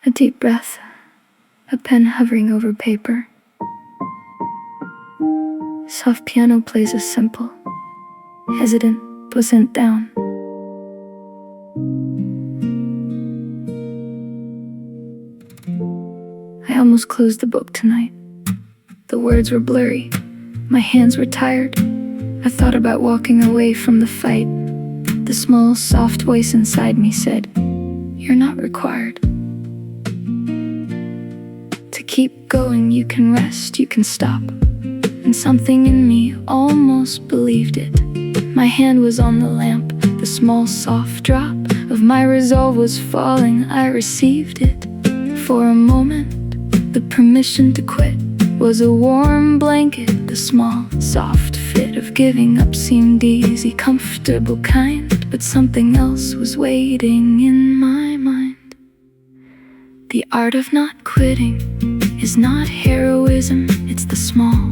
A deep breath, a pen hovering over paper. Soft piano plays a simple, hesitant, pleasant down. I almost closed the book tonight. The words were blurry, my hands were tired. I thought about walking away from the fight. The small, soft voice inside me said, "You're not required to keep going. You can rest, you can stop." And something in me almost believed it. My hand was on the lamp, the small, soft drop of my resolve was falling. I received it. For a moment, the permission to quit was a warm blanket. The small, soft fit of giving up seemed easy, comfortable, kind. But something else was waiting in my mind. The art of not quitting is not heroism. It's the small,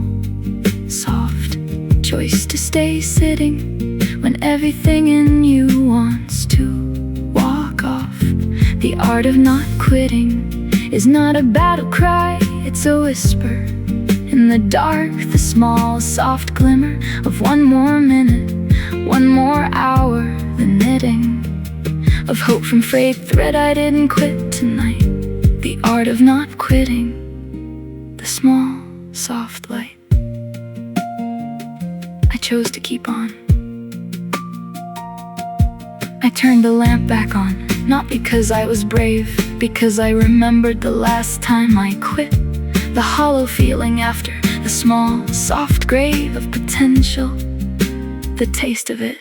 soft choice to stay sitting when everything in you wants to walk off. The art of not quitting is not a battle cry. It's a whisper in the dark, the small, soft glimmer of one more minute, one more hour, the knitting of hope from frayed thread. I didn't quit tonight. The art of not quitting, the small, soft light. I chose to keep on. I turned the lamp back on, not because I was brave, because I remembered the last time I quit. The hollow feeling after, the small, soft grave of potential. The taste of it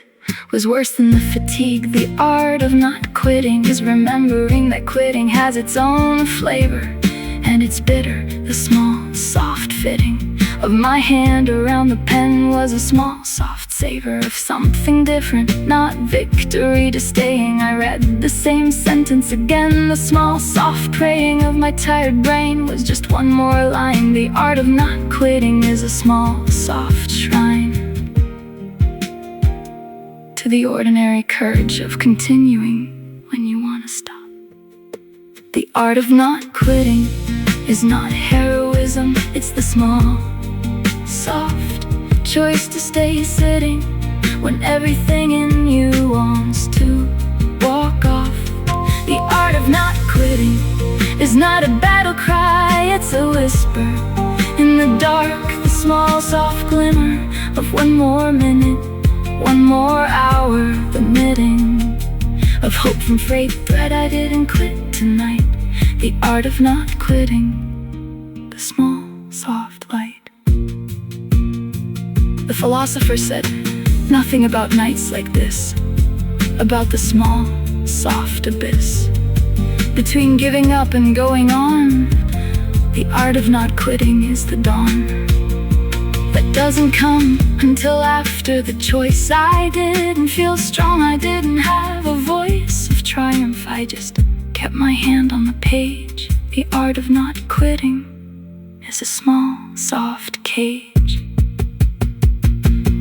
was worse than the fatigue. The art of not quitting is remembering that quitting has its own flavor, and it's bitter. The small, soft fitting of my hand around the pen was a small, soft savor of something different, not victory to staying. I read the same sentence again. The small, soft praying of my tired brain was just one more line. The art of not quitting is a small, soft shrine to the ordinary courage of continuing when you want to stop. The art of not quitting is not heroism. It's the small, soft choice to stay sitting when everything in you wants to walk off. The art of not quitting is not a battle cry. It's a whisper in the dark, the small, soft glimmer of one more minute, one more hour, the knitting of hope from frayed thread. I didn't quit tonight. The art of not quitting, the small, soft light. The philosopher said nothing about nights like this, about the small, soft abyss between giving up and going on. The art of not quitting is the dawn that doesn't come until after the choice. I didn't feel strong, I didn't have a voice of triumph. I just kept my hand on the page. The art of not quitting is a small, soft cage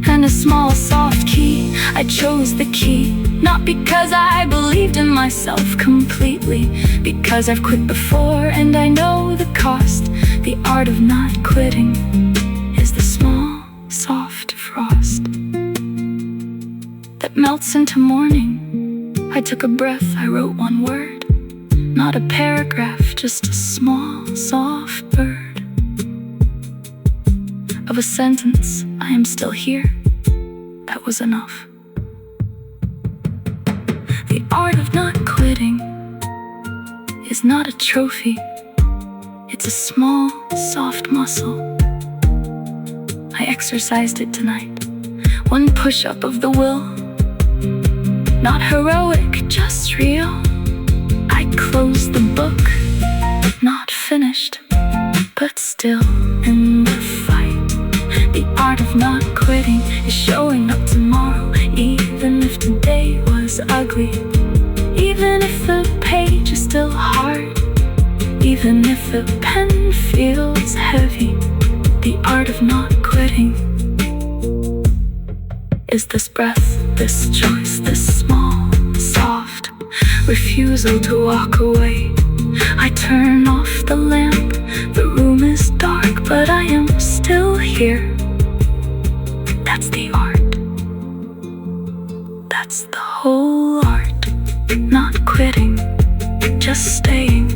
and a small, soft key. I chose the key, not because I believed in myself completely, because I've quit before and I know the cost. The art of not quitting is the small, soft frost that melts into morning. I took a breath, I wrote one word, not a paragraph, just a small, soft bird of a sentence. I am still here. That was enough. The art of not quitting is not a trophy. It's a small, soft muscle. I exercised it tonight. One push-up of the will, not heroic, just real. I closed the book, not finished, but still in the fight. The art of not quitting is showing up tomorrow, even if today was ugly, even if the page is still hard, even if the pen feels heavy. The art of not quitting is this breath, this choice, this small, soft refusal to walk away I turn off the lamp. The room is dark, but I am still here. That's the art. That's the whole art. Not quitting, just staying.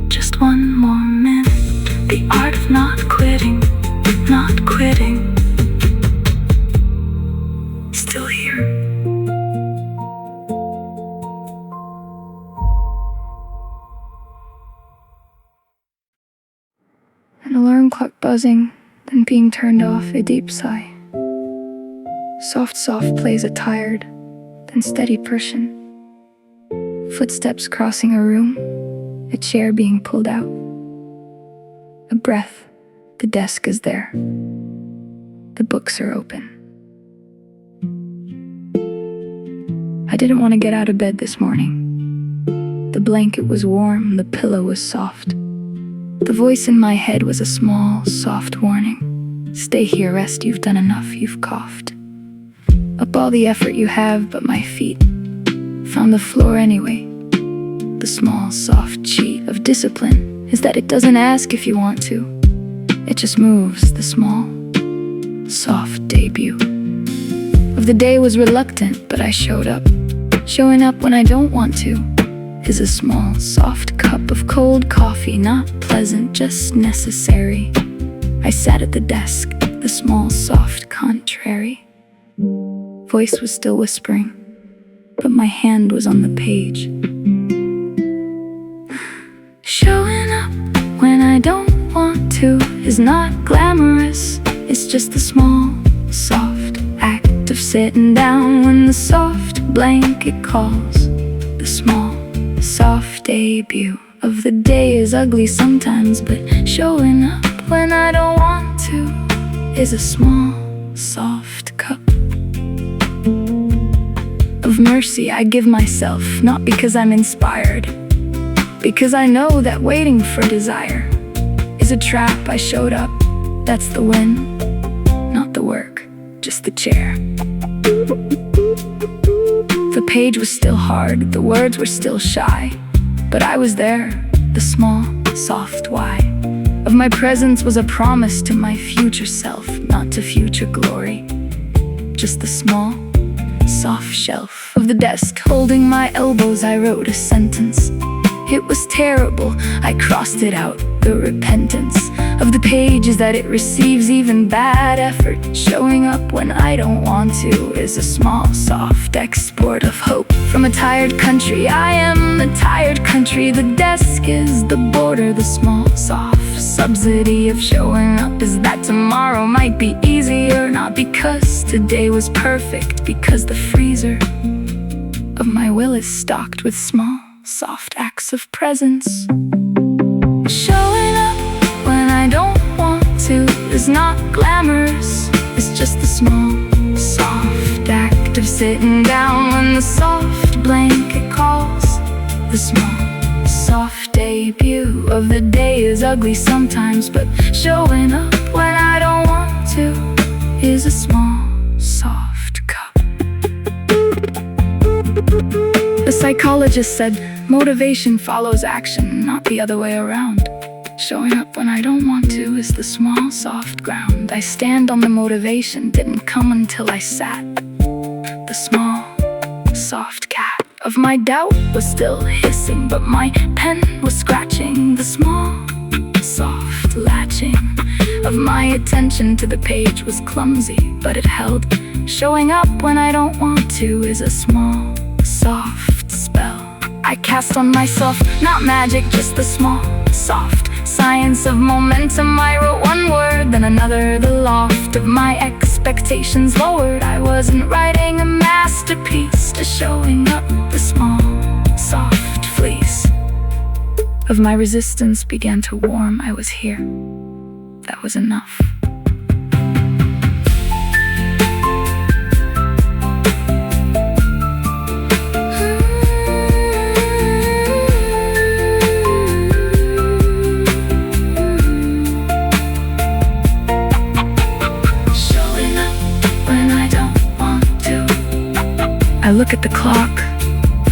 Just one more minute. The art of not quitting, not quitting. Still here. An alarm clock buzzing, then being turned off, a deep sigh. Soft plays a tired, then steady Persian. Footsteps crossing a room, a chair being pulled out. A breath, the desk is there. The books are open. I didn't want to get out of bed this morning. The blanket was warm, the pillow was soft. The voice in my head was a small, soft warning. Stay here, rest, you've done enough, you've coughed. Up all the effort you have, but my feet found the floor anyway. The small, soft cheat of discipline is that it doesn't ask if you want to. It just moves. The small, soft debut of the day was reluctant, but I showed up. Showing up when I don't want to is a small, soft cup of cold coffee, not pleasant, just necessary. I sat at the desk, the small, soft contrary. Voice was still whispering, but my hand was on the page. Showing up when I don't want to is not glamorous. It's just a small, soft act of sitting down when the soft blanket calls. The small, soft debut of the day is ugly sometimes, but showing up when I don't want to is a small, soft cup of mercy I give myself, not because I'm inspired, because I know that waiting for desire is a trap. I showed up, that's the win, not the work, just the chair. The page was still hard, the words were still shy, but I was there. The small, soft why of my presence was a promise to my future self, not to future glory. Just the small, soft shelf of the desk holding my elbows, I wrote a sentence. It was terrible, I crossed it out. The repentance of the page is that it receives even bad effort. Showing up when I don't want to is a small, soft export of hope from a tired country. I am the tired country. The desk is the border. The small, soft subsidy of showing up is that tomorrow might be easier. Not because today was perfect, because the freezer of my will is stocked with small, soft acts of presence. Showing up when I don't want to is not glamorous. It's just the small, soft act of sitting down when the soft blanket calls. The small, soft debut of the day is ugly sometimes, but showing up when I don't want to is a small, soft cup. The psychologist said motivation follows action, not the other way around. Showing up when I don't want to is the small, soft ground. I stand on the motivation, didn't come until I sat. The small, soft cat of my doubt was still hissing, but my pen was scratching. The small, soft latching of my attention to the page was clumsy, but it held. Showing up when I don't want to is a small, soft spell I cast on myself. Not magic, just the small, soft science of momentum. I wrote one word, then another. The loft of my expectations lowered. I wasn't writing a masterpiece, just showing up. The small, soft fleece of my resistance began to warm. I was here. That was enough. I look at the clock.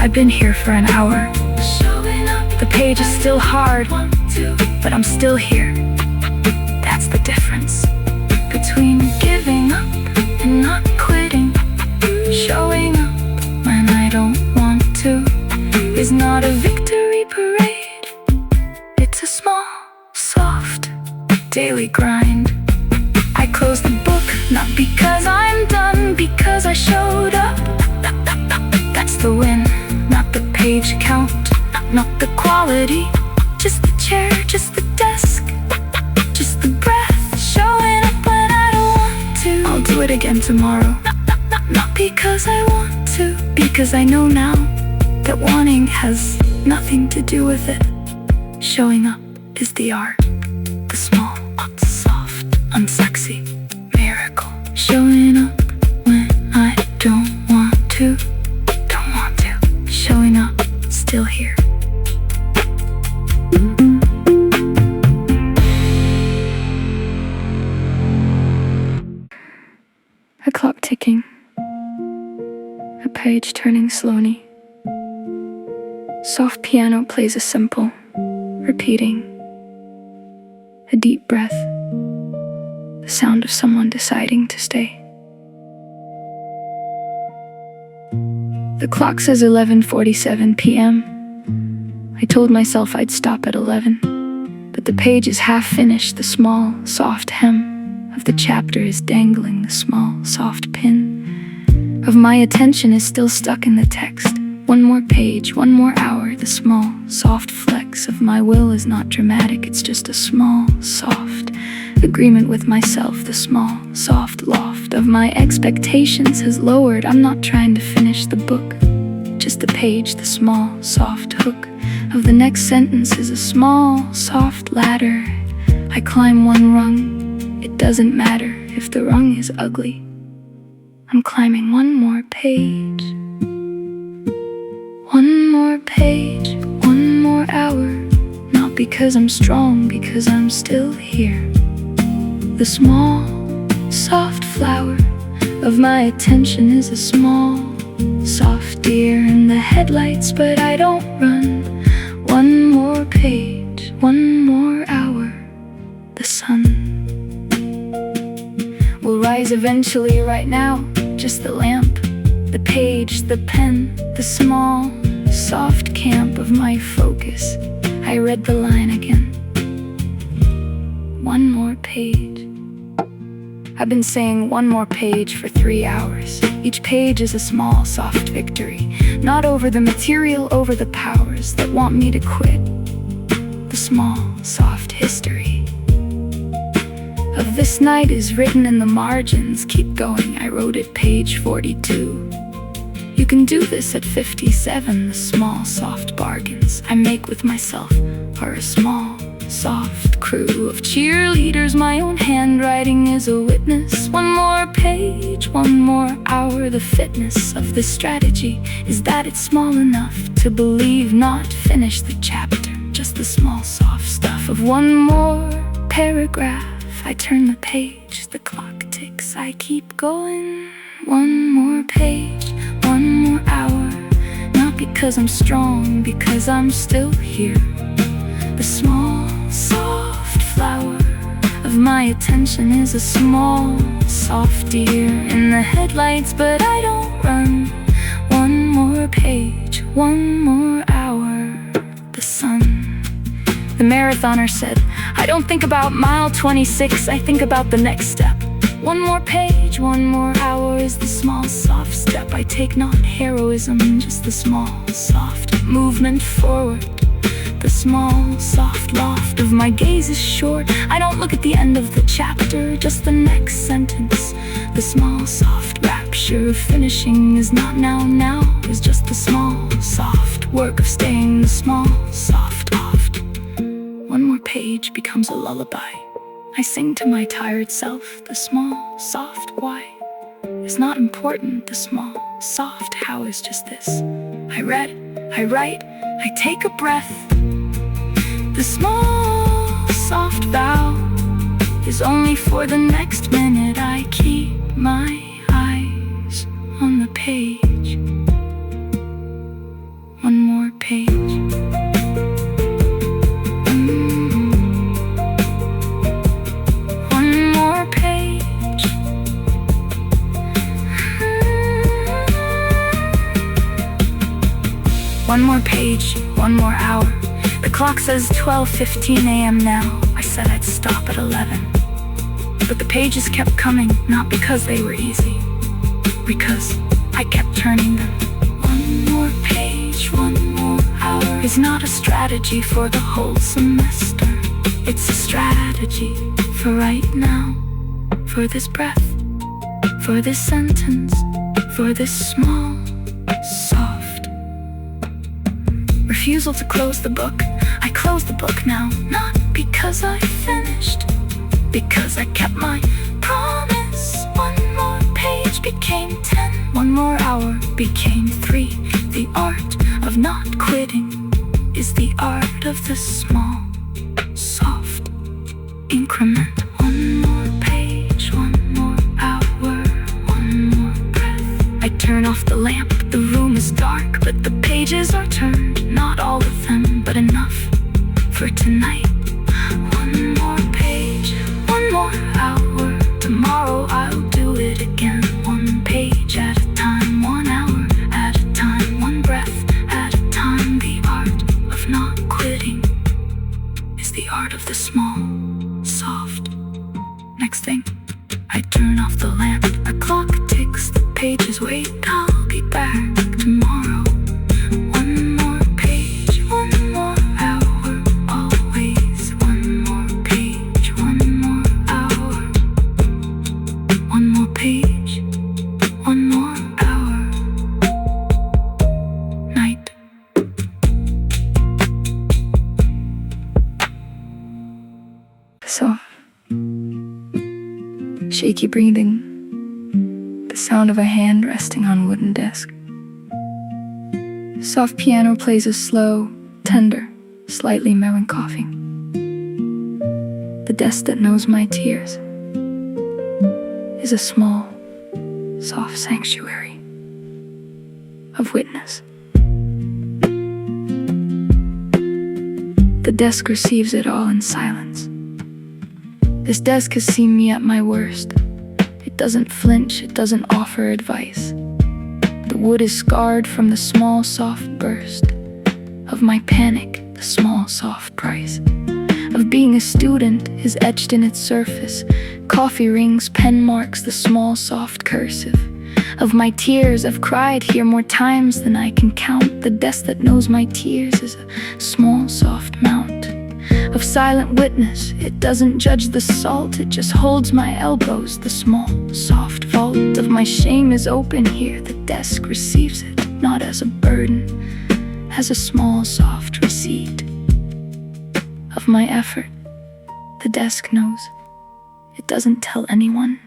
I've been here for an hour. Showing page is still hard, but I'm still here. That's the difference between giving up and not quitting. Showing up when I don't want to is not a victory parade. It's a small, soft, daily grind. I close the book, not because I'm done, because I showed up. That's the win, not the page count, not the quality. Just the chair, just the desk, just the breath. Showing up when I don't want to. I'll do it again tomorrow. Not because I want to, because I know now that wanting has nothing to do with it. Showing up is the art, the small, soft, unsexy miracle. Showing up when I don't want to, showing up, still here. A clock ticking, a page turning slowly. Soft piano plays a simple, repeating. A deep breath, the sound of someone deciding to stay. The clock says 11:47 p.m. I told myself I'd stop at 11, but the page is half finished. The small, soft hem of the chapter is dangling. The small, soft pin of my attention is still stuck in the text. One more page, one more hour. The small, soft flex of my will is not dramatic. It's just a small, soft agreement with myself. The small, soft loft of my expectations has lowered. I'm not trying to finish the book, just the page. The small, soft hook of the next sentence is a small, soft ladder. I climb one rung. It doesn't matter if the rung is ugly. I'm climbing one more page. One more page, one more hour. Not because I'm strong, because I'm still here. The small, soft flower of my attention is a small, soft deer in the headlights, but I don't run. One more page, one more hour. The sun will rise eventually. Right now, just the lamp, the page, the pen, the small, soft camp of my focus. I read the line again. One more page. I've been saying one more page for 3 hours. Each page is a small, soft victory. Not over the material, over the powers that want me to quit. The small, soft history of this night is written in the margins. Keep going, I wrote it page 42. You can do this at 57. The small, soft bargains I make with myself are a small, soft crew of cheerleaders. My own handwriting is a witness. One more page, one more hour. The fitness of this strategy is that it's small enough to believe, not finish the chapter. Just the small, soft stuff of one more paragraph. I turn the page, the clock ticks, I keep going. One more page, one more hour. Not because I'm strong, because I'm still here. The small, soft flower of my attention is a small, soft deer in the headlights, but I don't run. One more page, one more hour. The sun. The marathoner said, I don't think about mile 26, I think about the next step. One more page, one more hour is the small, soft step I take. Not heroism, just the small, soft movement forward. The small, soft loft of my gaze is short. I don't look at the end of the chapter, just the next sentence. The small, soft rapture of finishing is not now. Now is just the small, soft work of staying. The small, soft loft. One more page becomes a lullaby. I sing to my tired self. The small, soft why is not important. The small, soft how is just this. I read, I write, I take a breath. The small, soft vow is only for the next minute. I keep my eyes on the page. One more page. One more page, one more hour. The clock says 12:15 a.m. now. I said I'd stop at 11. But the pages kept coming, not because they were easy, because I kept turning them. One more page, one more hour is not a strategy for the whole semester. It's a strategy for right now, for this breath, for this sentence, for this small, soft refusal to close the book. I close the book now, not because I finished, because I kept my promise. One more page became 10, one more hour became 3. The art of not quitting is the art of the small, soft increment. One more page, one more hour, one more breath. I turn off the lamp, the room is dark, but the pages are turned. Not all of them, but enough for tonight. One more page, one more hour. Tomorrow I'll do it again. One page at a time, 1 hour at a time, one breath at a time. The art of not quitting is the art of the small, soft. Next thing, I turn off the lamp. A clock ticks, the pages wait. I'll be back tomorrow. One more page, one more hour. Always one more page, one more hour. One more page, one more hour. Night. So, shaky breathing, the sound of a hand resting on wooden desk. Soft piano plays a slow, tender, slightly mellow coughing. The desk that knows my tears is a small, soft sanctuary of witness. The desk receives it all in silence. This desk has seen me at my worst. It doesn't flinch, it doesn't offer advice. The wood is scarred from the small, soft burst of my panic. The small, soft price of being a student is etched in its surface. Coffee rings, pen marks, the small, soft cursive of my tears. I've cried here more times than I can count. The desk that knows my tears is a small, soft mount of silent witness. It doesn't judge the salt, it just holds my elbows. The small, soft vault of my shame is open here. The desk receives it, not as a burden, as a small, soft receipt of my effort. The desk knows, it doesn't tell anyone.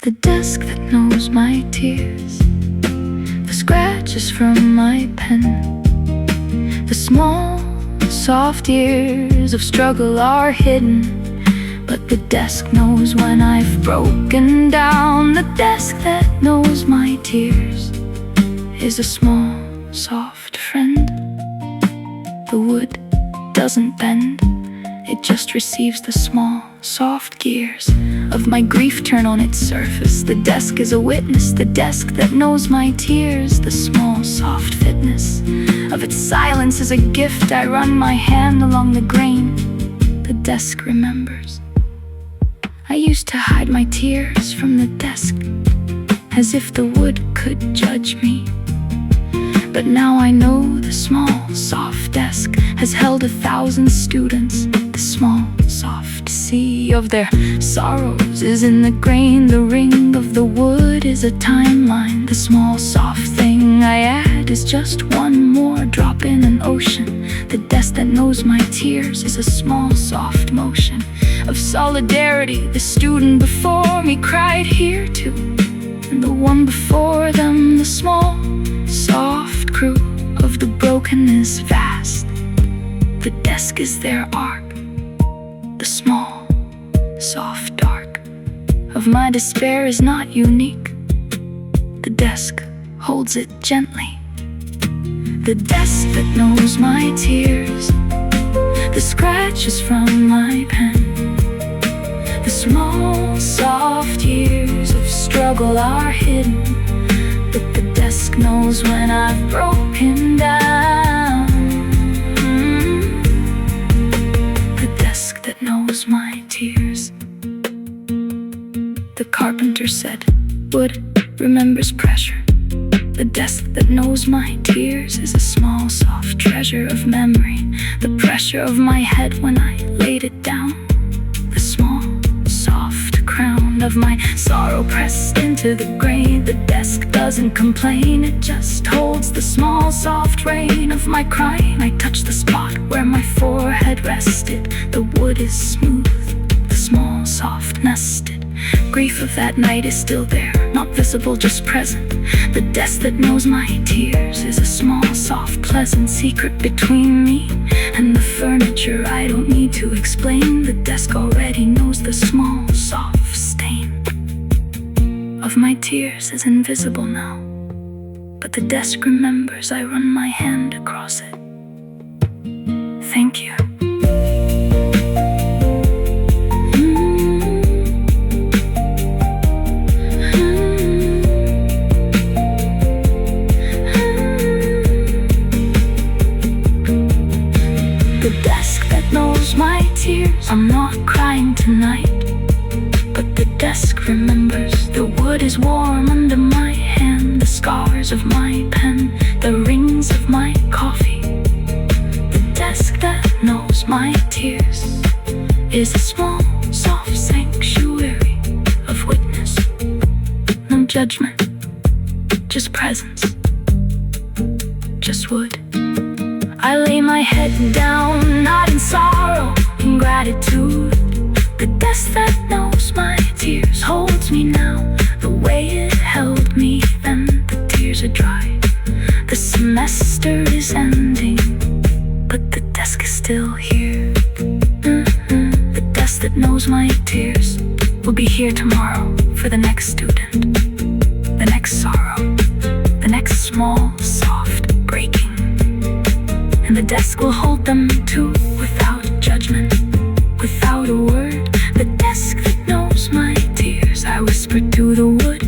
The desk that knows my tears, the scratches from my pen, the small, soft years of struggle are hidden. But the desk knows when I've broken down. The desk that knows my tears is a small, soft friend. The wood doesn't bend, it just receives the small, soft gears of my grief turn on its surface. The desk is a witness, the desk that knows my tears. The small, soft fitness of its silence is a gift. I run my hand along the grain. The desk remembers. I used to hide my tears from the desk, as if the wood could judge me. But now I know the small, soft desk has held 1,000 students. The small, soft sea of their sorrows is in the grain. The ring of the wood is a timeline. The small, soft thing I add is just one more drop in an ocean. The desk that knows my tears is a small, soft motion of solidarity. The student before me cried here too, and the one before them. The small, soft crew of the broken is vast. The desk is their ark. The small, soft dark of my despair is not unique. The desk holds it gently. The desk that knows my tears, the scratches from my pen, the small, soft years of struggle are hidden. But the desk knows when I've broken down. printer said, wood remembers pressure. The desk that knows my tears is a small, soft treasure of memory. The pressure of my head when I laid it down. The small, soft crown of my sorrow pressed into the grain. The desk doesn't complain, it just holds the small, soft rain of my crying. I touch the spot where my forehead rested. The wood is smooth, the small, soft nested. Grief of that night is still there, not visible, just present. The desk that knows my tears is a small, soft, pleasant secret between me and the furniture. I don't need to explain. The desk already knows the small, soft stain of my tears is invisible now, but the desk remembers. I run my hand across it. Thank you. My tears, I'm not crying tonight, but the desk remembers. The wood is warm under my hand, the scars of my pen, the rings of my coffee. The desk that knows my tears is a small, soft sanctuary of witness. No judgment, just presence, just wood. I lay my head down, not in sorrow, in gratitude. The desk that knows my tears holds me now, the way it held me then. The tears are dry, the semester is ending, but the desk is still here. The desk that knows my tears will be here tomorrow for the next student, the next sorrow, the next small, soft breaking. And the desk will hold them too, without judgment, without a word. The desk that knows my tears, I whisper to the wood.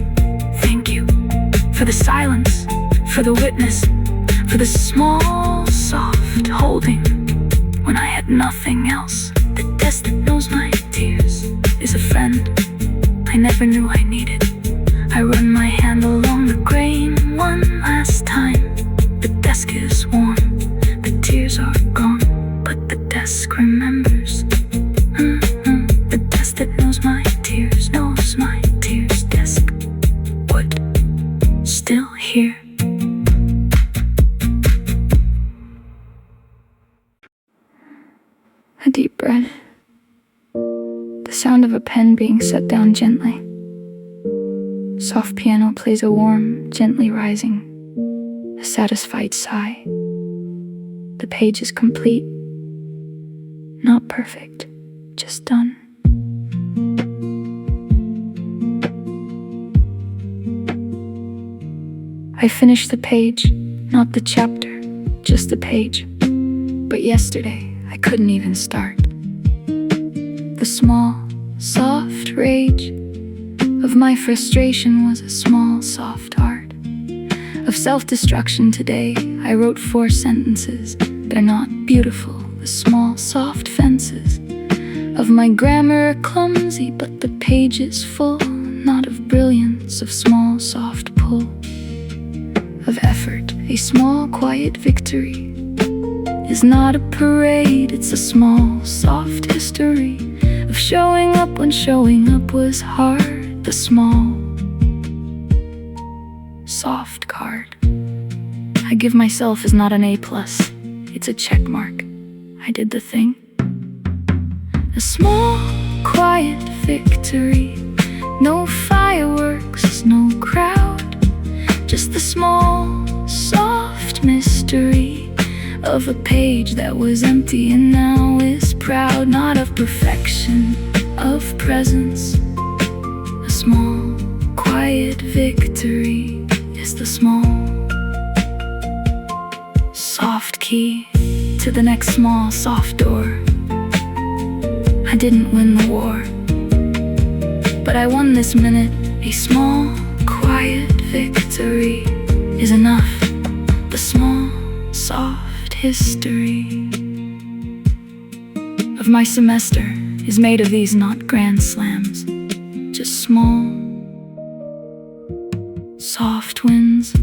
Thank you for the silence, for the witness, for the small, soft holding when I had nothing else. The desk that knows my tears is a friend I never knew I needed. I run my hand along the grain one last time. The desk is warm, the tears are gone, but the desk remembers. The desk that knows my tears, knows my tears. Desk, wood, still here. A deep breath. The sound of a pen being set down gently. Soft piano plays a warm, gently rising, a satisfied sigh. The page is complete, not perfect, just done. I finished the page, not the chapter, just the page. But yesterday, I couldn't even start. The small, soft rage of my frustration was a small, soft art of self-destruction. Today, I wrote 4 sentences. They're not beautiful, the small, soft fences of my grammar are clumsy, but the page is full, not of brilliance, of small, soft pull, of effort. A small, quiet victory is not a parade, it's a small, soft history of showing up when showing up was hard. The small, soft card I give myself is not an A+, it's a check mark. I did the thing. A small, quiet victory, no fireworks, no crowd, just the small, soft mystery of a page that was empty and now is proud, not of perfection, of presence. A small, quiet victory is the small, soft key to the next small, soft door. I didn't win the war, but I won this minute. A small, quiet victory is enough. The small, soft history of my semester is made of these not grand slams, just small, soft winds.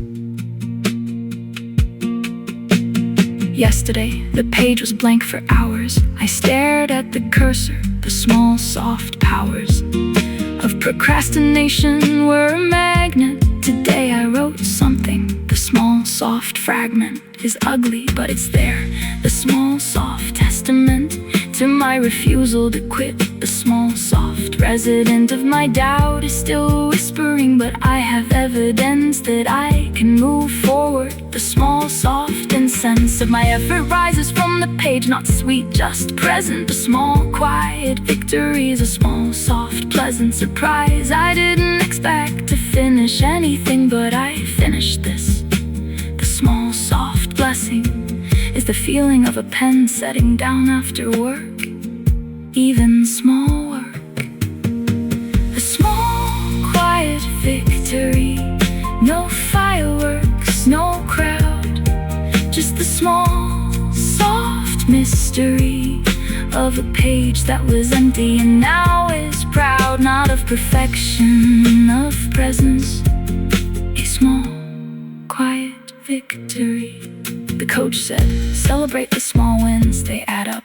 Yesterday, the page was blank for hours. I stared at the cursor. The small, soft powers of procrastination were a magnet. Today I wrote something. The small, soft fragment is ugly, but it's there. The small, soft testament to my refusal to quit. The small, soft resident of my doubt is still whispering, but I have evidence that I can move forward. The small, soft incense of my effort rises from the page, not sweet, just present. The small, quiet victory is a small, soft, pleasant surprise. I didn't expect to finish anything, but I finished this. The small, soft blessing is the feeling of a pen setting down after work, even small work. A small, quiet victory, no fireworks, no crowd, just the small, soft mystery of a page that was empty and now is proud, not of perfection, of presence. A small, quiet victory. The coach said, celebrate the small wins, they add up.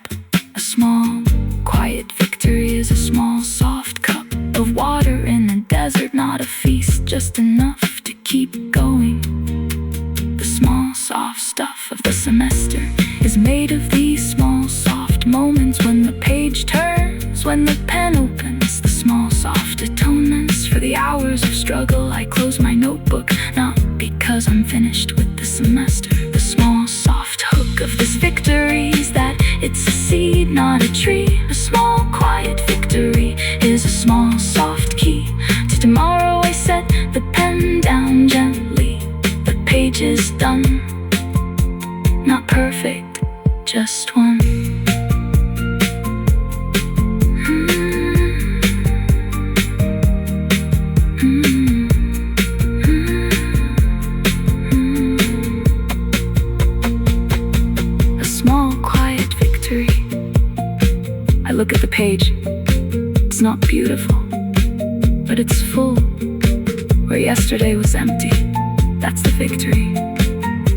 A small, quiet victory is a small, soft cup of water in a desert, not a feast, just enough to keep going. The small, soft stuff of the semester is made of these small, soft moments when the page turns, when the pen opens. The small, soft atonements for the hours of struggle. I close my notebook, not because I'm finished with the semester. The small, soft hook of this victory is that it's a seed, not a tree. A small, quiet victory is a small, soft key to tomorrow. I set the pen down gently. The page is done, not perfect, just one. I look at the page. It's not beautiful, but it's full. Where yesterday was empty, that's the victory.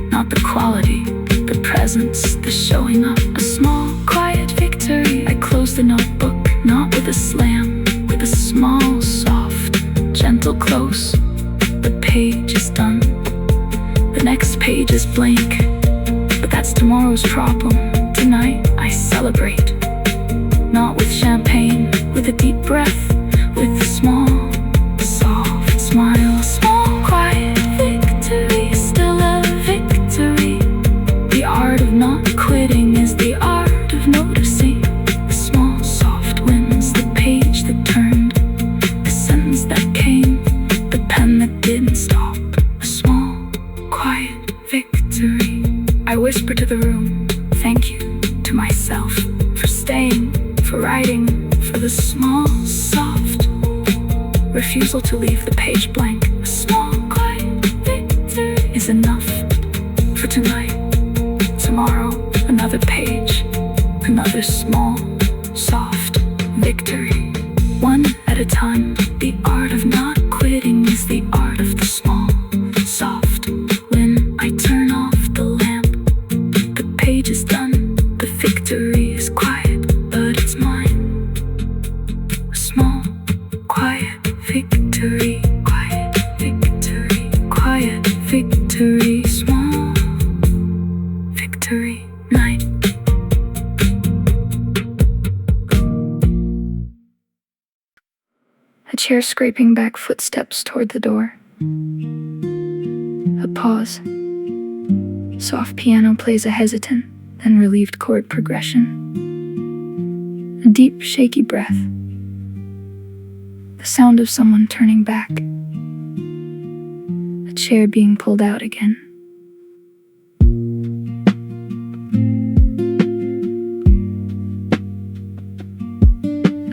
Not the quality, the presence, the showing up. A small, quiet victory. I close the notebook, not with a slam, with a small, soft, gentle close. The page is done. The next page is blank, but that's tomorrow's problem. Tonight I celebrate. Not with champagne, with a deep breath, with a small, soft smile. Small, quiet victory, still a victory. The art of not quitting is the art of noticing. The small, soft wins, the page that turned, the sentence that came, the pen that didn't stop. A small, quiet victory. I whisper to the room, thank you to myself for staying, for writing, for the small, soft refusal to leave the page blank. A small, quiet victory is enough for tonight. Tomorrow, another page, another small, soft victory. One at a time. The art of not quitting is the art of the small, soft. When I turn off the lamp, the page is done. The victory is quiet, but it's mine. A small, quiet victory, quiet victory, quiet victory, small victory, night. A chair scraping back footsteps toward the door. A pause. Soft piano plays a hesitant, then relieved chord progression. A deep, shaky breath. The sound of someone turning back. A chair being pulled out again.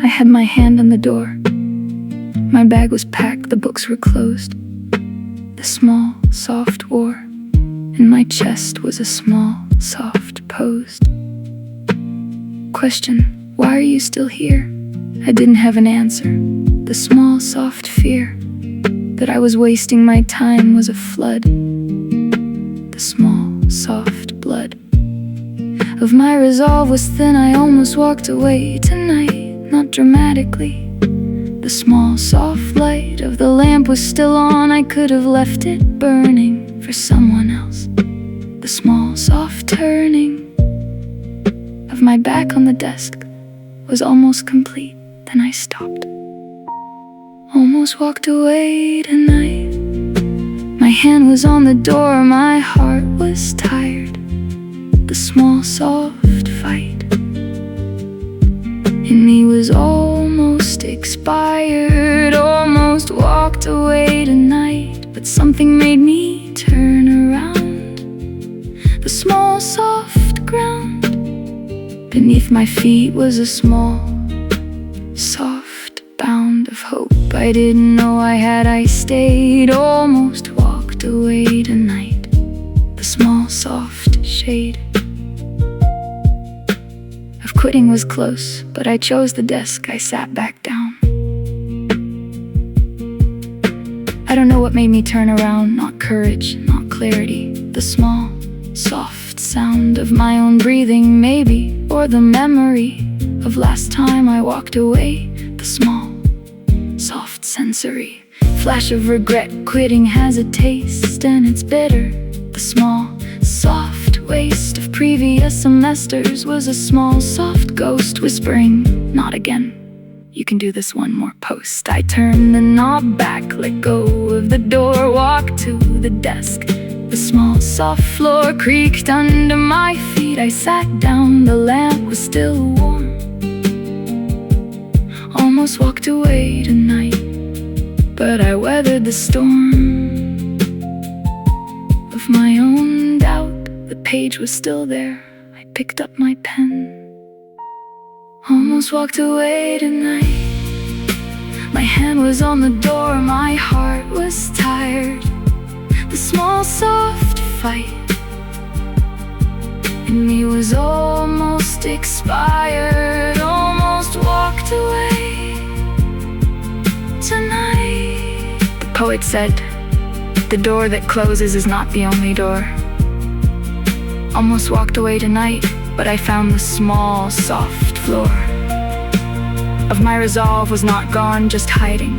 I had my hand on the door. My bag was packed, the books were closed. The small, soft war in my chest was a small, soft posed question. Why are you still here? I didn't have an answer. The small, soft fear that I was wasting my time was a flood. The small, soft blood of my resolve was thin. I almost walked away tonight, not dramatically. The small, soft light of the lamp was still on. I could have left it burning for someone else. The small, soft turning of my back on the desk was almost complete. Then I stopped. Almost walked away tonight. My hand was on the door, my heart was tired. The small, soft fight in me was almost expired. Almost walked away tonight, but something made me turn around. The small, soft ground beneath my feet was a small, soft bound of hope I didn't know I had. I stayed, almost walked away tonight. The small, soft shade of quitting was close, but I chose the desk. I sat back down. I don't know what made me turn around. Not courage, not clarity. The small, soft sound of my own breathing, maybe, or the memory of last time I walked away. The small, soft sensory flash of regret. Quitting has a taste and it's bitter. The small, soft waste of previous semesters was a small, soft ghost whispering, not again. You can do this one more post. I turned the knob back, let go of the door, walked to the desk. The small, soft floor creaked under my feet. I sat down, the lamp was still warm. Almost walked away tonight, but I weathered the storm of my own doubt. The page was still there. I picked up my pen. Almost walked away tonight. My hand was on the door, my heart was tired. The small, soft fight in me was almost expired. Almost walked away tonight. The poet said, the door that closes is not the only door. Almost walked away tonight, but I found the small, soft floor of my resolve was not gone, just hiding.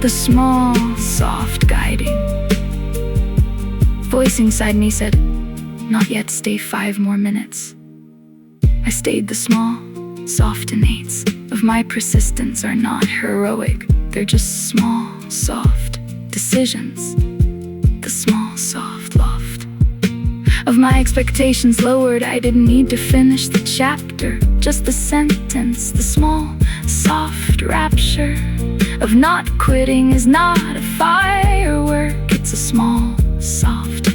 The small, soft guiding voice inside me said, not yet, stay 5 more minutes. I stayed. The small, soft innates of my persistence are not heroic. They're just small, soft decisions. The small, soft loft of my expectations lowered. I didn't need to finish the chapter, just the sentence. The small, soft rapture of not quitting is not a firework. It's a small, soft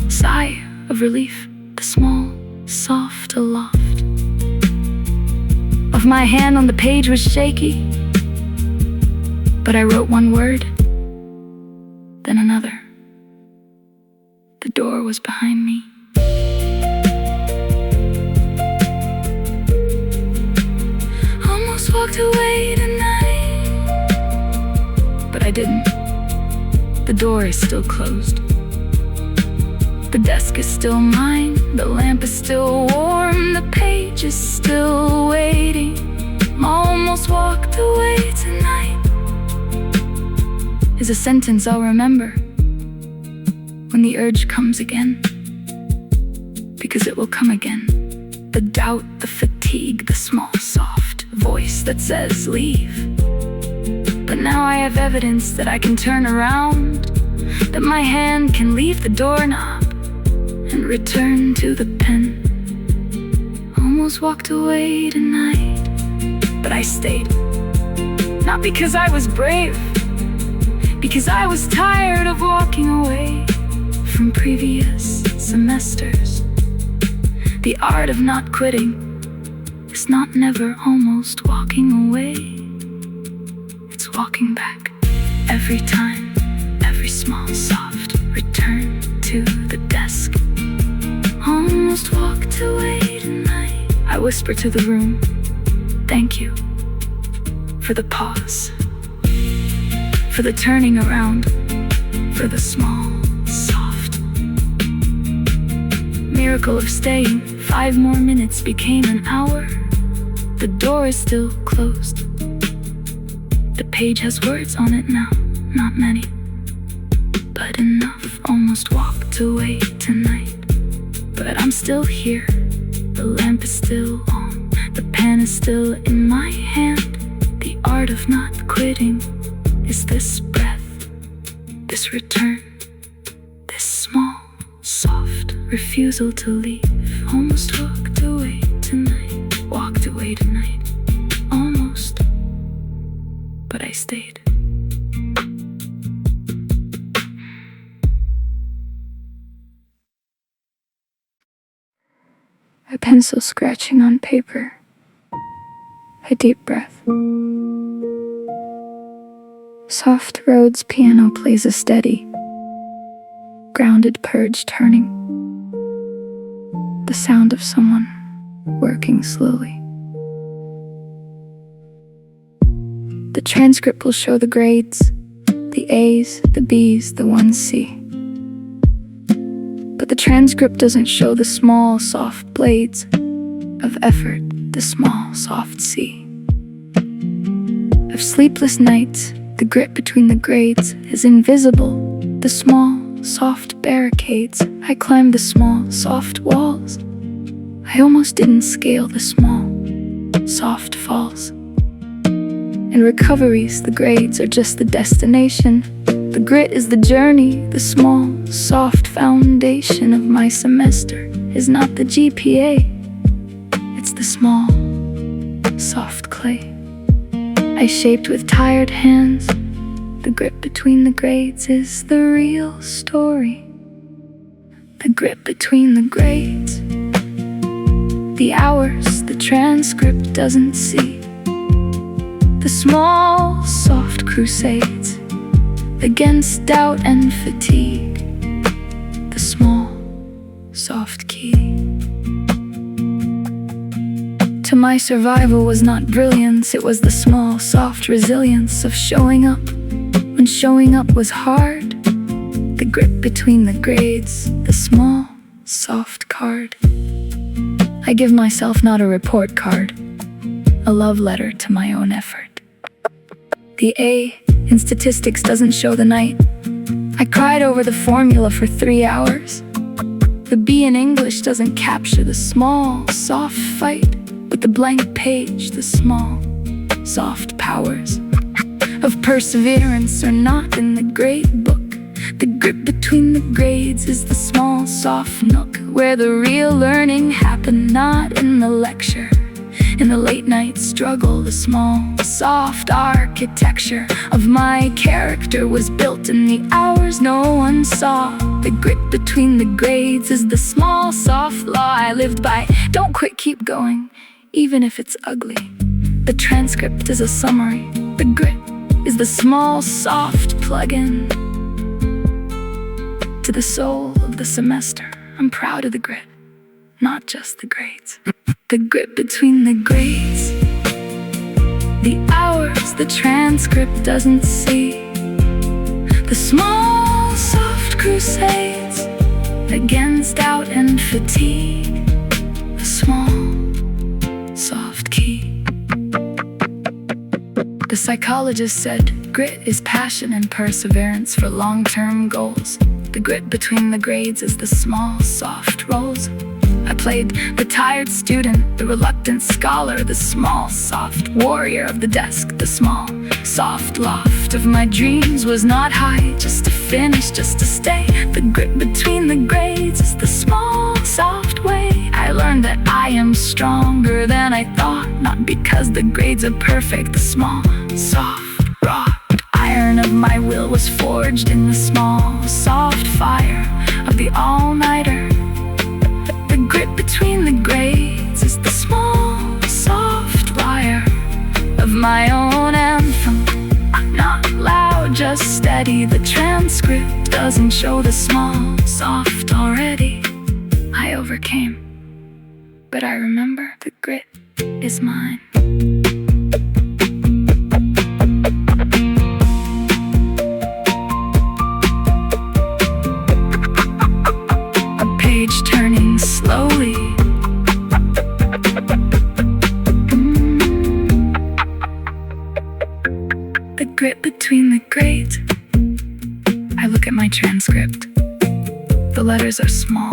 sigh of relief. The small, soft aloft of my hand on the page was shaky, but I wrote one word, then another. The door was behind me. Almost walked away tonight, but I didn't. The door is still closed. The desk is still mine. The lamp is still warm. The page is still waiting. Almost walked away tonight is a sentence I'll remember when the urge comes again, because it will come again. The doubt, the fatigue, the small, soft voice that says leave. But now I have evidence that I can turn around, that my hand can leave the doorknob and return to the pen. Almost walked away tonight, but I stayed. Not because I was brave, because I was tired of walking away from previous semesters. The art of not quitting is not never almost walking away. It's walking back every time, every small, soft return to the desk. Almost walked away tonight. I whisper to the room, thank you for the pause, for the turning around, for the small, soft miracle of staying. 5 more minutes became an hour. The door is still closed. The page has words on it now, not many, but enough. Almost walked away tonight, but I'm still here. The lamp is still on, the pen is still in my hand. The art of not quitting is this breath, this return, this small, soft refusal to leave. Almost walked away tonight, almost, but I stayed. A pencil scratching on paper, a deep breath. Soft Rhodes piano plays a steady, grounded purge turning. The sound of someone working slowly. The transcript will show the grades, the A's, the B's, the 1C. But the transcript doesn't show the small, soft blades of effort, the small, soft C. Of sleepless nights, the grit between the grades is invisible. The small, soft barricades. I climbed the small, soft walls. I almost didn't scale the small, soft falls. In recoveries, the grades are just the destination. The grit is the journey. The small, soft foundation of my semester is not the GPA. It's the small, soft clay I shaped with tired hands. The grit between the grades is the real story. The grit between the grades, the hours the transcript doesn't see. The small, soft crusades against doubt and fatigue. The small, soft key to my survival was not brilliance. It was the small, soft resilience of showing up when showing up was hard. The grit between the grades, the small, soft card. I give myself not a report card, a love letter to my own effort. The A in statistics doesn't show the night. I cried over the formula for 3 hours. The B in English doesn't capture the small, soft fight with the blank page. The small, soft powers of perseverance are not in the grade book. The grit between the grades is the small, soft nook where the real learning happened, not in the lecture. In the late night struggle, the small, soft architecture of my character was built in the hours no one saw. The grit between the grades is the small, soft law I lived by. Don't quit, keep going, even if it's ugly. The transcript is a summary. The grit is the small, soft plug-in to the soul of the semester. I'm proud of the grit, not just the grades. The grit between the grades, the hours the transcript doesn't see. The small, soft crusades against doubt and fatigue. The small, soft key. The psychologist said, grit is passion and perseverance for long-term goals. The grit between the grades is the small, soft roles. I played the tired student, the reluctant scholar, the small, soft warrior of the desk. The small, soft loft of my dreams was not high, just to finish, just to stay. The grit between the grades is the small, soft way. I learned that I am stronger than I thought, not because the grades are perfect. The small, soft, wrought iron of my will was forged in the small, soft fire of the all-nighter. The grit between the grades is the small, soft lyre of my own anthem. Not loud, just steady. The transcript doesn't show the small, soft already. I overcame, but I remember the grit is mine. letters are small.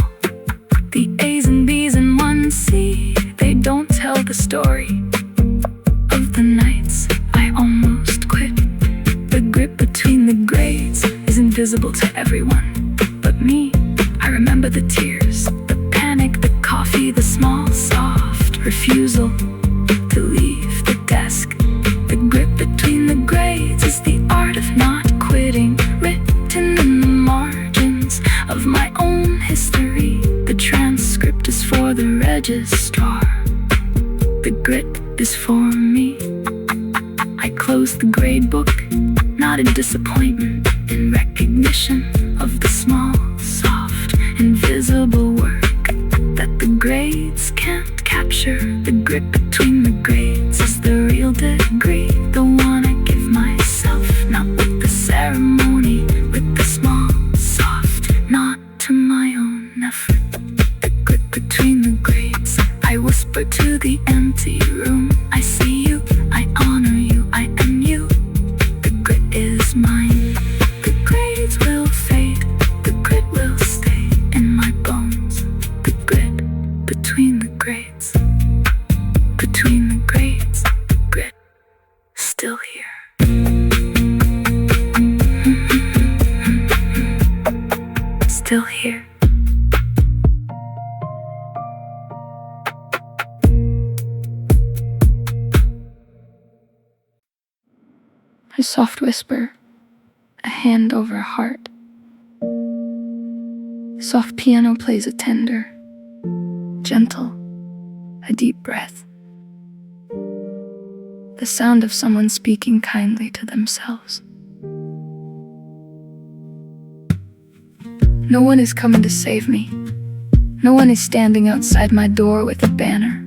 The A's and B's in one C, they don't tell the story of the nights I almost quit. The grip between the grades is invisible to everyone but me. I remember the tears, the panic, the coffee, the small, soft refusal to leave the desk. The grip between the grades is the art of not quitting, written in the margins of my own history. The transcript is for the registrar. The grit is for me. I close the grade book, not in disappointment, in recognition of the small, soft, invisible work that the grades can't capture. The grip between the grades is the real degree, the one I give myself, not with the ceremony, with the small, soft, not to my own effort. The grip between the grades, I whisper to the empty room. I see you, I honor you, I am you. The grit is mine. The grades will fade, the grit will stay in my bones. The grit between the grades, between the grades, the grit still here. Still here. A soft whisper, a hand over a heart. The soft piano plays a tender, gentle, a deep breath. The sound of someone speaking kindly to themselves. No one is coming to save me. No one is standing outside my door with a banner.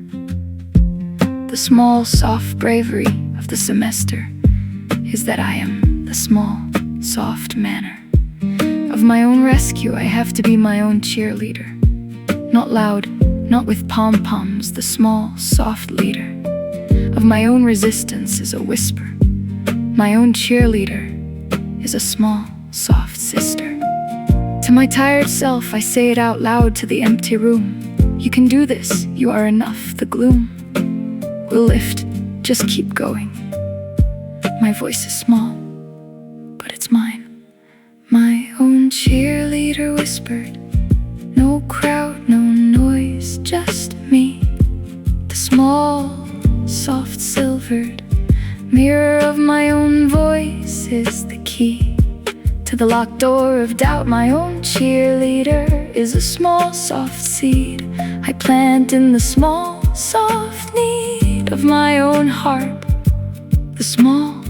The small, soft bravery of the semester is that I am the small, soft manner. Of my own rescue, I have to be my own cheerleader. Not loud, not with pom-poms, the small, soft leader. Of my own resistance is a whisper. My own cheerleader is a small, soft sister. To my tired self, I say it out loud to the empty room. You can do this, you are enough, the gloom will lift, just keep going. My voice is small, but it's mine. My own cheerleader whispered. No crowd, no noise, just me. The small, soft silvered mirror of my own voice is the key to the locked door of doubt. My own cheerleader is a small, soft seed I plant in the small, soft need of my own heart. The small,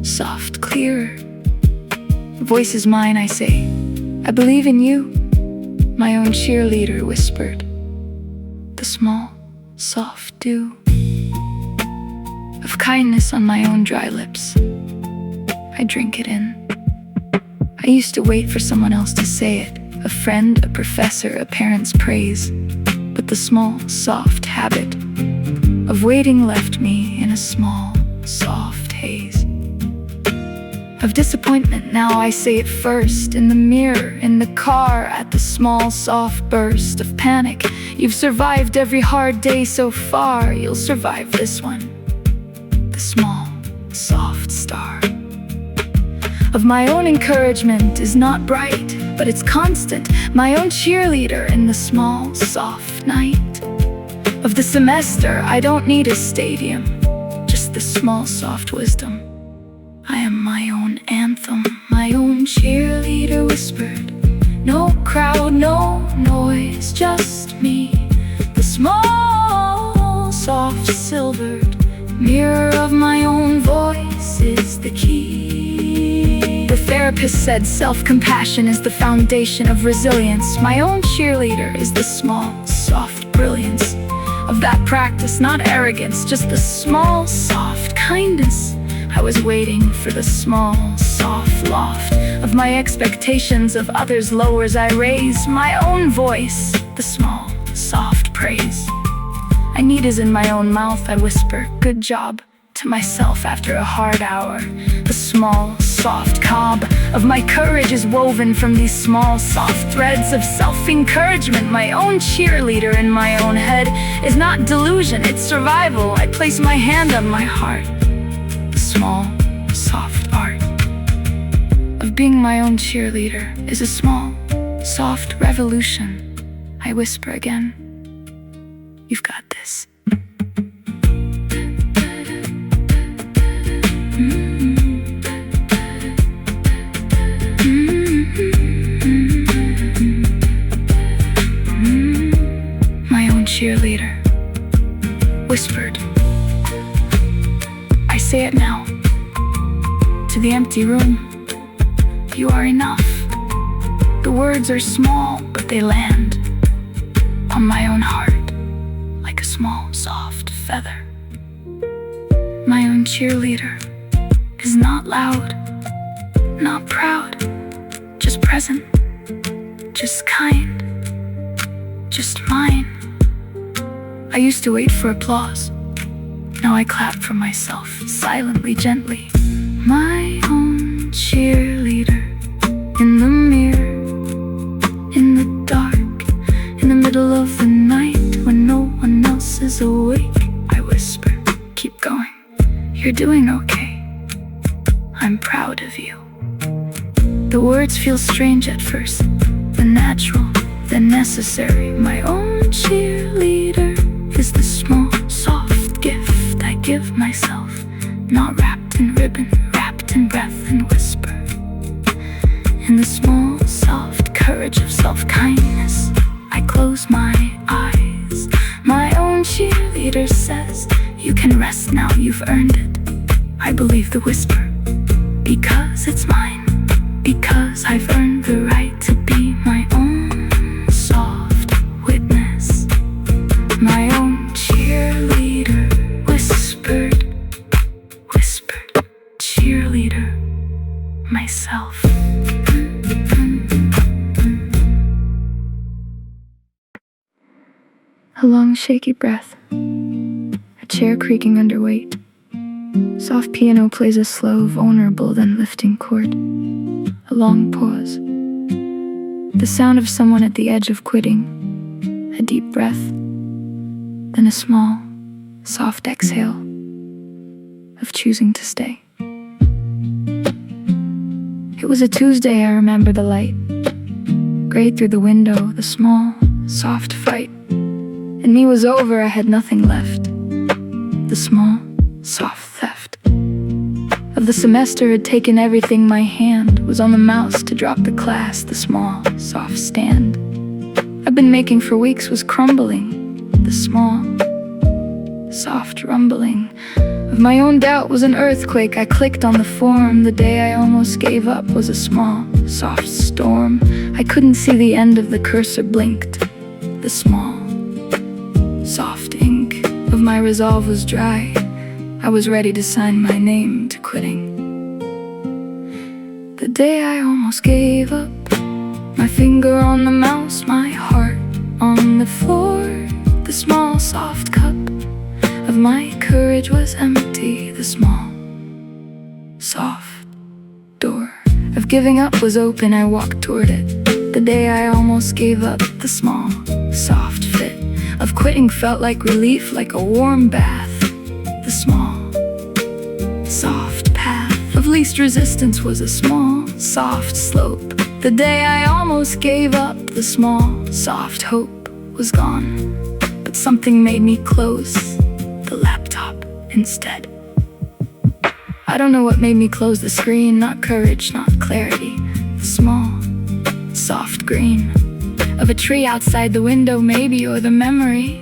soft, clearer. The voice is mine, I say. I believe in you. My own cheerleader whispered. The small, soft dew of kindness on my own dry lips. I drink it in. I used to wait for someone else to say it, a friend, a professor, a parent's praise. But the small, soft habit of waiting left me in a small, soft haze of disappointment. Now I say it first, in the mirror, in the car, at the small, soft burst of panic. You've survived every hard day so far, you'll survive this one. The small, soft star of my own encouragement is not bright, but it's constant. My own cheerleader in the small, soft night of the semester. I don't need a stadium, just the small, soft wisdom. I am my own anthem, my own cheerleader whispered. No crowd, no noise, just me. The small, soft silvered mirror of my own voice is the key. The therapist said self-compassion is the foundation of resilience. My own cheerleader is the small, soft brilliance of that practice, not arrogance, just the small, soft kindness. I was waiting for the small, soft loft of my expectations of others' lowers. I raise my own voice, the small, soft praise I need is in my own mouth. I whisper, good job, to myself after a hard hour. The small, soft cob of my courage is woven from these small, soft threads of self-encouragement. My own cheerleader in my own head is not delusion, it's survival. I place my hand on my heart. The small, soft art of being my own cheerleader is a small, soft revolution. I whisper again, you've got this. My own cheerleader whispered. I say it now to the empty room. You are enough. The words are small, but they land on my own heart like a small, soft feather. My own cheerleader is not loud, not proud, just present, just kind, just mine. I used to wait for applause. Now I clap for myself, silently, gently. My own cheerleader in the mirror, in the dark, in the middle of the night, when no one else is awake, I whisper, keep going, you're doing okay, I'm proud of you. The words feel strange at first, then natural, then necessary. My own cheerleader is the small, soft gift I give myself, not wrapped in ribbon, wrapped in breath and whisper. In the small, soft courage of self-kindness, I close my eyes. My own cheerleader says, you can rest now, you've earned it. I believe the whisper, because it's mine, because I've earned the right to be my own soft witness. My own cheerleader whispered, cheerleader, myself. A long shaky breath, a chair creaking under weight. Soft piano plays a slow, vulnerable, then lifting chord. A long pause. The sound of someone at the edge of quitting. A deep breath. Then a small, soft exhale of choosing to stay. It was a Tuesday, I remember the light. Gray through the window, the small, soft fight. And me was over, I had nothing left. The small, soft theft of the semester had taken everything. My hand was on the mouse to drop the class. The small, soft stand I've been making for weeks was crumbling. The small, soft rumbling of my own doubt was an earthquake. I clicked on the form. The day I almost gave up was a small, soft storm. I couldn't see the end of the cursor blinked. The small, soft ink of my resolve was dry. I was ready to sign my name to quitting. The day I almost gave up, my finger on the mouse, my heart on the floor. The small, soft cup of my courage was empty. The small, soft door of giving up was open. I walked toward it. The day I almost gave up, the small, soft fit of quitting felt like relief, like a warm bath. The small, soft path of least resistance was a small, soft slope. The day I almost gave up, the small, soft hope was gone. But something made me close the laptop instead. I don't know what made me close the screen. Not courage, not clarity. The small, soft green of a tree outside the window maybe, or the memory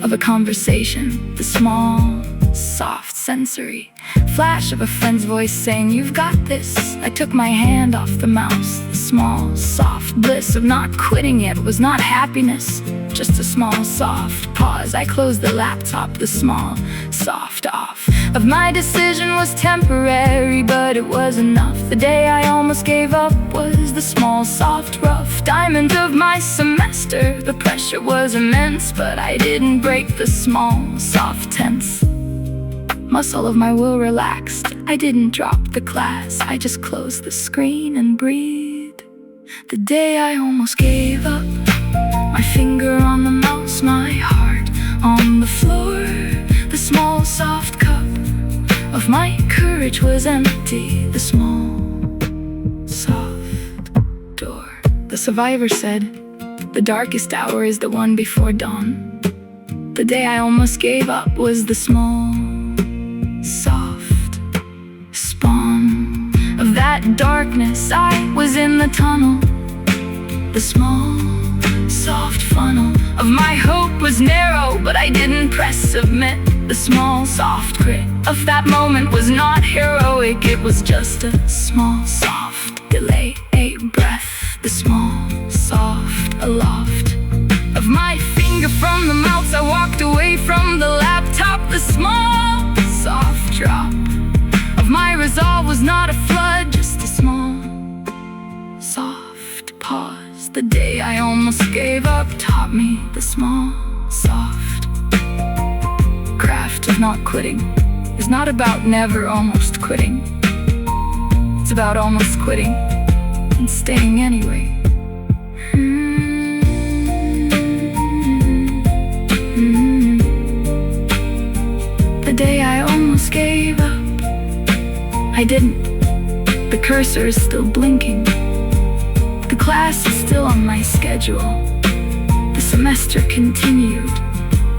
of a conversation. The small, soft sensory flash of a friend's voice saying, you've got this. I took my hand off the mouse. The small, soft bliss of not quitting yet was not happiness, just a small, soft pause. I closed the laptop. The small, soft off of my decision was temporary, but it was enough. The day I almost gave up was the small, soft, rough diamond of my semester. The pressure was immense, but I didn't break. The small, soft tense muscle of my will relaxed. I didn't drop the class, I just closed the screen and breathed. The day I almost gave up, my finger on the mouse, my heart on the floor. The small soft cup of my courage was empty. The small soft door. The survivor said, the darkest hour is the one before dawn. The day I almost gave up was the small soft spawn of that darkness. I was in the tunnel. The small soft funnel of my hope was narrow, but I didn't press submit. The small soft grit of that moment was not heroic, it was just a small soft delay, a breath. The small soft aloft of my finger from the mouse. I walked away from the laptop. The small soft drop of my resolve was not a flood, just a small soft pause. The day I almost gave up taught me the small soft craft of not quitting is not about never almost quitting. It's about almost quitting and staying anyway. The day I almost gave up, I didn't. The cursor is still blinking. The class is still on my schedule. The semester continued.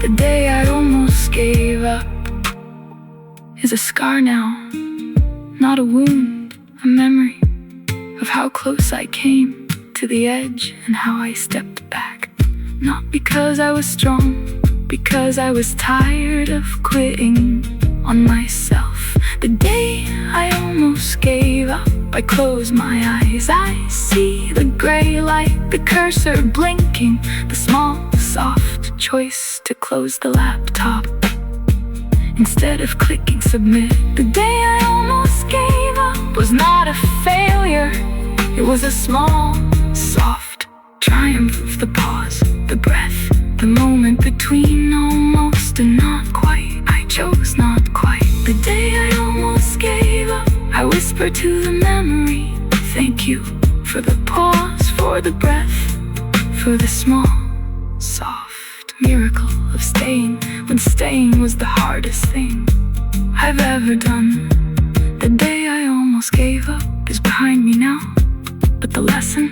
The day I almost gave up is a scar now, not a wound, a memory of how close I came to the edge and how I stepped back. Not because I was strong, because I was tired of quitting on myself. The day I almost gave up, I close my eyes. I see the gray light, the cursor blinking, the small soft choice to close the laptop instead of clicking submit. The day I almost gave up was not a failure, it was a small soft triumph of the pause, the breath, the moment between almost and not quite. I chose not quite. The day I almost gave up, I whispered to the memory, thank you for the pause, for the breath, for the small soft miracle of staying when staying was the hardest thing I've ever done. The day I almost gave up is behind me now, but the lesson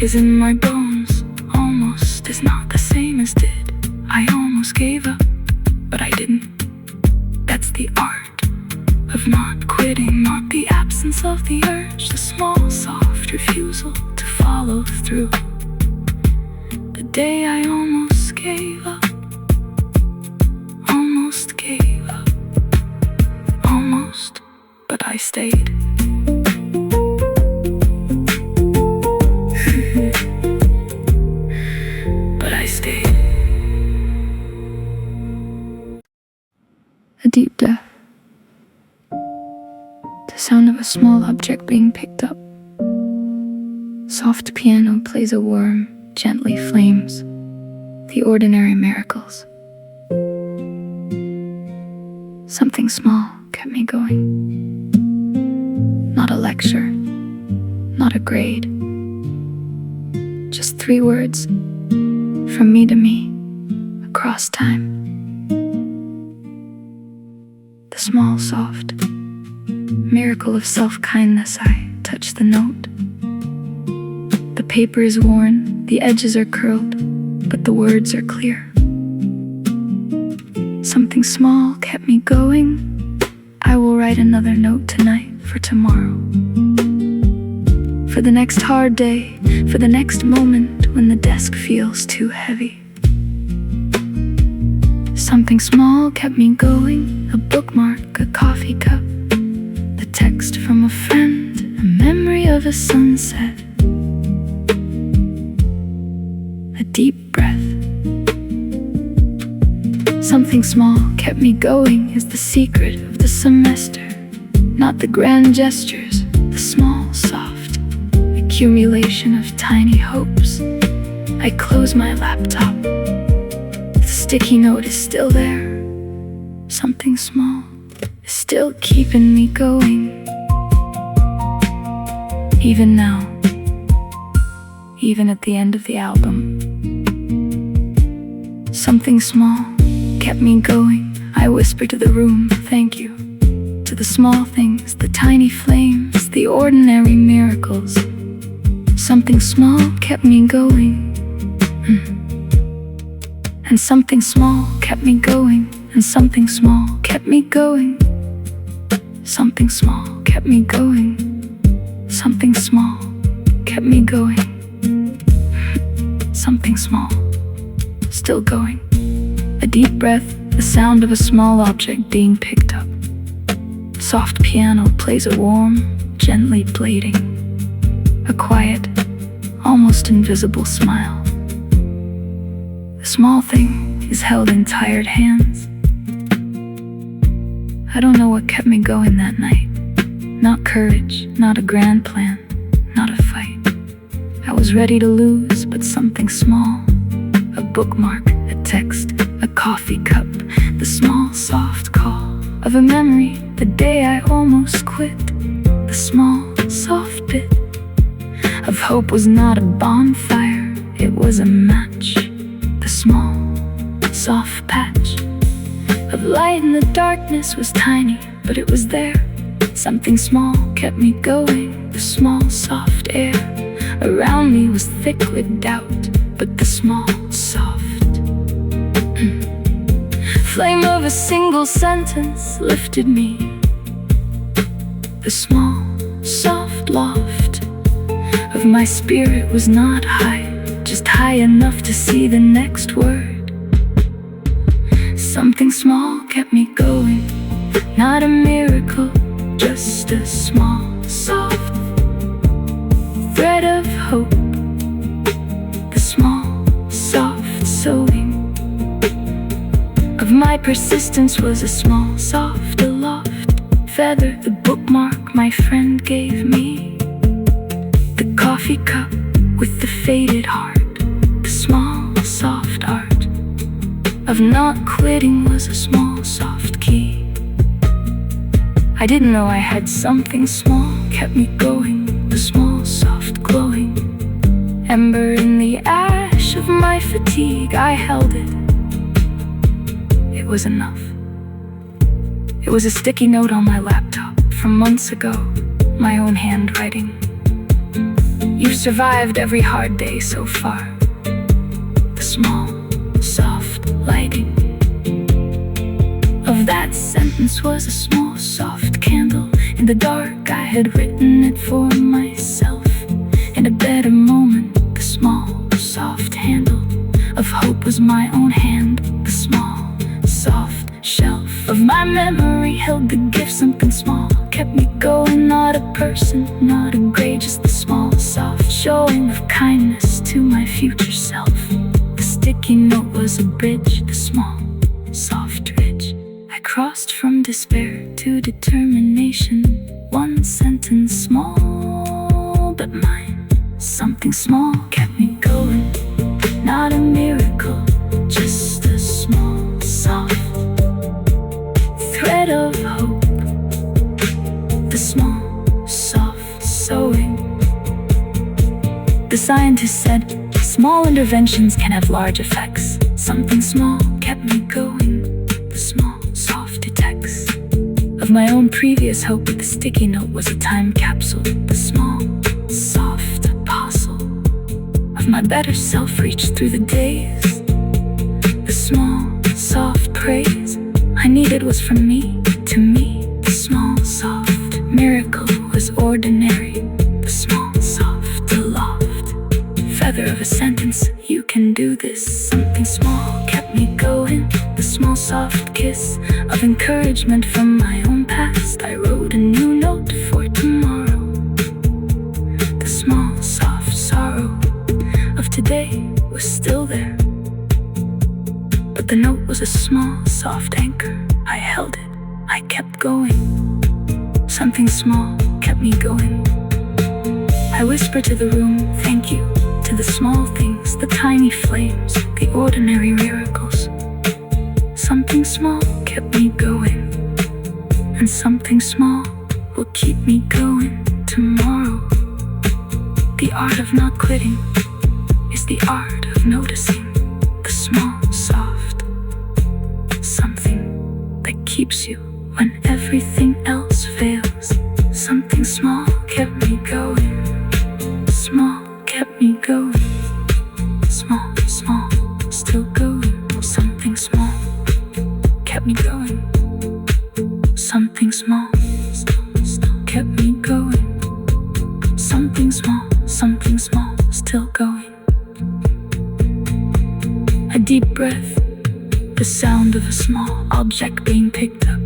is in my bones. Almost is not the same as did. I almost gave up, but I didn't. That's the art of not quitting, not the absence of the urge, the small soft refusal to follow through. The day I almost gave up, almost gave up, almost, but I stayed. But I stayed. A deep breath. The sound of a small object being picked up. Soft piano plays a worm, gently flames. The ordinary miracles. Something small kept me going. Not a lecture, not a grade. Just 3 words, from me to me, across time. The small, soft miracle of self-kindness. I touch the note. The paper is worn, the edges are curled, but the words are clear. Something small kept me going. I will write another note tonight for tomorrow. For the next hard day, for the next moment when the desk feels too heavy. Something small kept me going, a bookmark, a coffee cup, the text from a friend, a memory of a sunset, a deep breath. Something small kept me going is the secret of the semester, not the grand gestures, the small, soft accumulation of tiny hopes. I close my laptop. The sticky note is still there. Something small still keeping me going. Even now, even at the end of the album, something small kept me going. I whispered to the room, thank you, to the small things, the tiny flames, the ordinary miracles. Something small kept me going. And something small kept me going. And something small kept me going. Something small kept me going. Something small kept me going. Something small, still going. A deep breath, the sound of a small object being picked up. Soft piano plays a warm, gently blading. A quiet, almost invisible smile. The small thing is held in tired hands. I don't know what kept me going that night. Not courage, not a grand plan, not a fight. I was ready to lose, but something small. A bookmark, a text, a coffee cup. The small, soft call of a memory, the day I almost quit. The small, soft bit of hope was not a bonfire, it was a match. The small, soft patch of light in the darkness was tiny, but it was there. Something small kept me going. The small, soft air around me was thick with doubt, but the small, soft flame of a single sentence lifted me. The small, soft loft of my spirit was not high, just high enough to see the next word. Something small kept me going, not a miracle, just a small, soft thread of hope. The small, soft sewing of my persistence was a small, soft aloft feather. The bookmark my friend gave me, the coffee cup with the faded heart. The small, soft art of not quitting was a small, soft key. I didn't know I had something small kept me going. The small, soft glowing ember in the ash of my fatigue. I held it. It was enough. It was a sticky note on my laptop from months ago, my own handwriting. You've survived every hard day so far. The small, soft lighting of that sentence was a small, soft candle. In the dark I had written it for myself. In a better moment, the small, soft handle of hope was my own hand. The small, soft shelf of my memory held the gift. Something small kept me going, not a person, not a grade, just the small, soft showing of kindness to my future self. The sticky note was a bridge, the small, soft ridge. I crossed from despair to determination. One sentence small but mine. Something small kept me going, not a miracle, just a small, soft thread of hope. The small, soft sewing. The scientist said, small interventions can have large effects. Something small kept me going. The small, soft text of my own previous hope with the sticky note was a time capsule. The small, soft apostle of my better self reached through the days. The small, soft praise I needed was from me to me. The small, soft miracle was ordinary. The small, soft aloft feather of a sentence, you can do this. Something small kept me going. The small, soft kiss of encouragement from my own past. I wrote a new note for tomorrow. The small, soft sorrow of today was still there, but the note was a small, soft anchor. I held it, I kept going. Something small kept me going. I whispered to the room, thank you, to the small things, the tiny flames, the ordinary miracles. Something small kept me going, and and something small will keep me going tomorrow. The art of not quitting is the art of noticing the small, soft something that keeps you when everything else fails. Something small kept me going. Small kept me going. Small, small, still going. Something small kept me going. Something small kept me going. Something small, still going. A deep breath, the sound of a small object being picked up.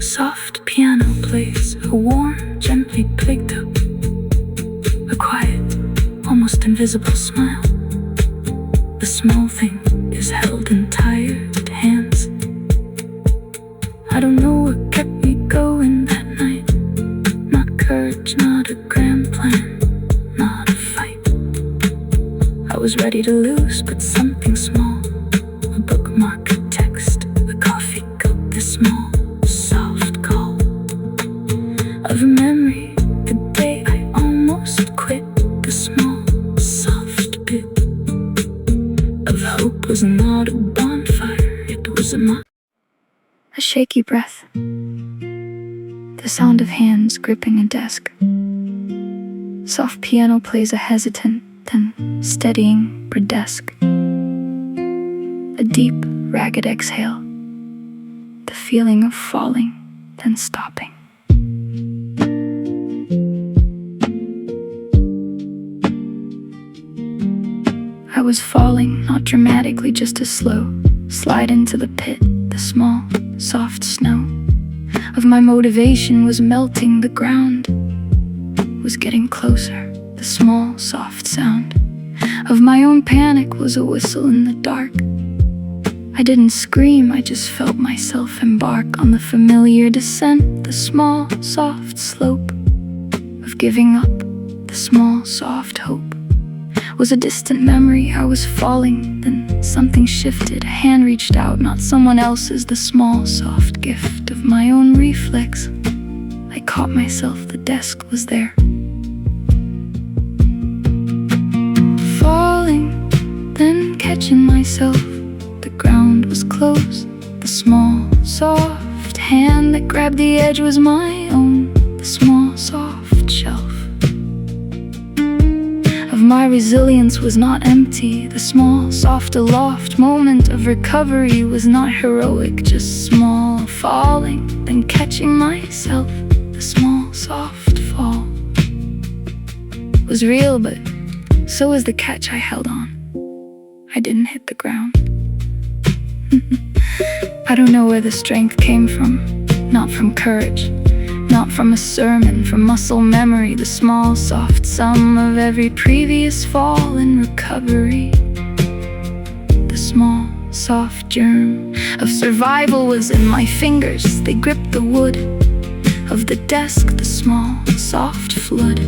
Soft piano plays, a warm, gently picked up. A quiet, almost invisible smile. The small thing is held in tired hands. I don't know what kept me going that night. Not courage, not a grand plan, not a fight. I was ready to lose, but something small, a bookmark, a text, a coffee cup, the small, soft call of a memory, the day I almost quit. The small, soft bit of hope was not a bonfire, it was a shaky breath, the sound of hands gripping a desk. Soft piano plays a hesitant, then steadying desk. A deep, ragged exhale, the feeling of falling, then stopping. I was falling, not dramatically, just a slow slide into the pit. The small, soft snow of my motivation was melting. The ground was getting closer. The small, soft sound of my own panic was a whistle in the dark. I didn't scream, I just felt myself embark on the familiar descent. The small, soft slope of giving up. The small, soft hope was a distant memory. I was falling, then something shifted. A hand reached out, not someone else's. The small, soft gift of my own reflex. I caught myself, the desk was there. Falling, then catching myself. The ground was close. The small, soft hand that grabbed the edge was my own. The small, soft shelf of my resilience was not empty. The small, soft aloft moment of recovery was not heroic, just small. Falling, then catching myself. The small, soft fall was real, but so was the catch I held on. I didn't hit the ground. I don't know where the strength came from. Not from courage, not from a sermon, from muscle memory. The small, soft sum of every previous fall in recovery. The small, soft germ of survival was in my fingers. They gripped the wood of the desk. The small, soft flood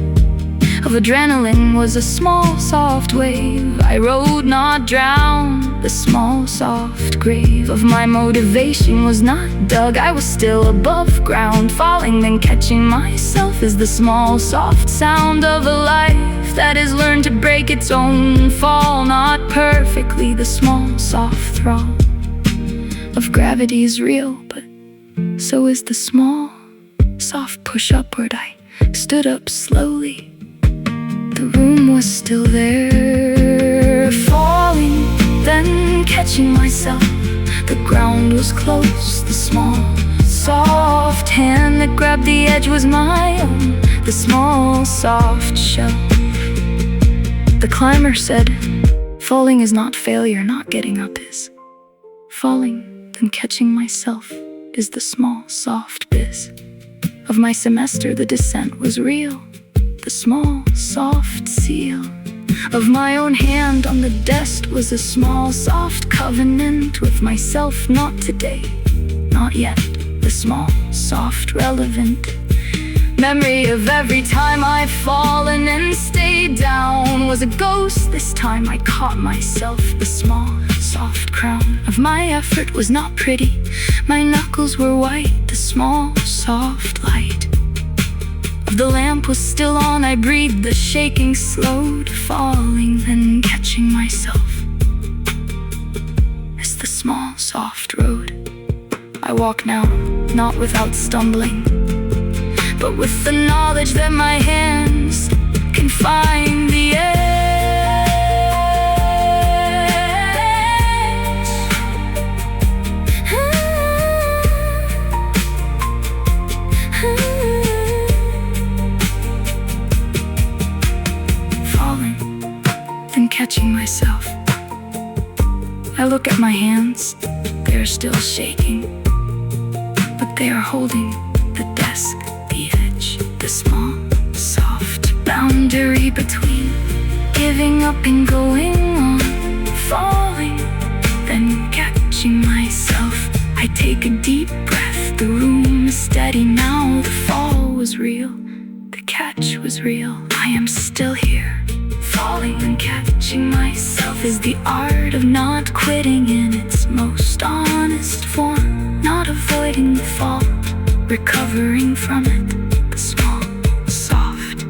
of adrenaline was a small, soft wave I rode, not drowned. The small, soft grave of my motivation was not dug. I was still above ground. Falling, then catching myself is the small, soft sound of a life that has learned to break its own fall. Not perfectly, the small, soft throb of gravity is real, but so is the small, soft push upward. I stood up slowly. The room was still there. Falling, then catching myself. The ground was close. The small, soft hand that grabbed the edge was my own. The small, soft shell. The climber said, falling is not failure, not getting up is. Falling, then catching myself is the small, soft biz of my semester. The descent was real. The small, soft seal of my own hand on the desk was a small, soft covenant with myself. Not today, not yet. The small, soft, relevant memory of every time I've fallen and stayed down was a ghost. This time I caught myself. The small, soft crown of my effort was not pretty. My knuckles were white. The small, soft light of the lamp was still on. I breathed, the shaking slowed, falling, then catching myself as the small, soft road I walk now, not without stumbling, but with the knowledge that my hands can find the edge. Falling, then catching myself. I look at my hands, they are still shaking, but they are holding the desk, the edge, the small, soft boundary between giving up and going on. Falling, then catching myself. I take a deep breath, the room is steady now. The fall was real, the catch was real. I am still here. Falling and catching myself is the art of not quitting in its most honest form. Not avoiding the fall, recovering from it. The small, soft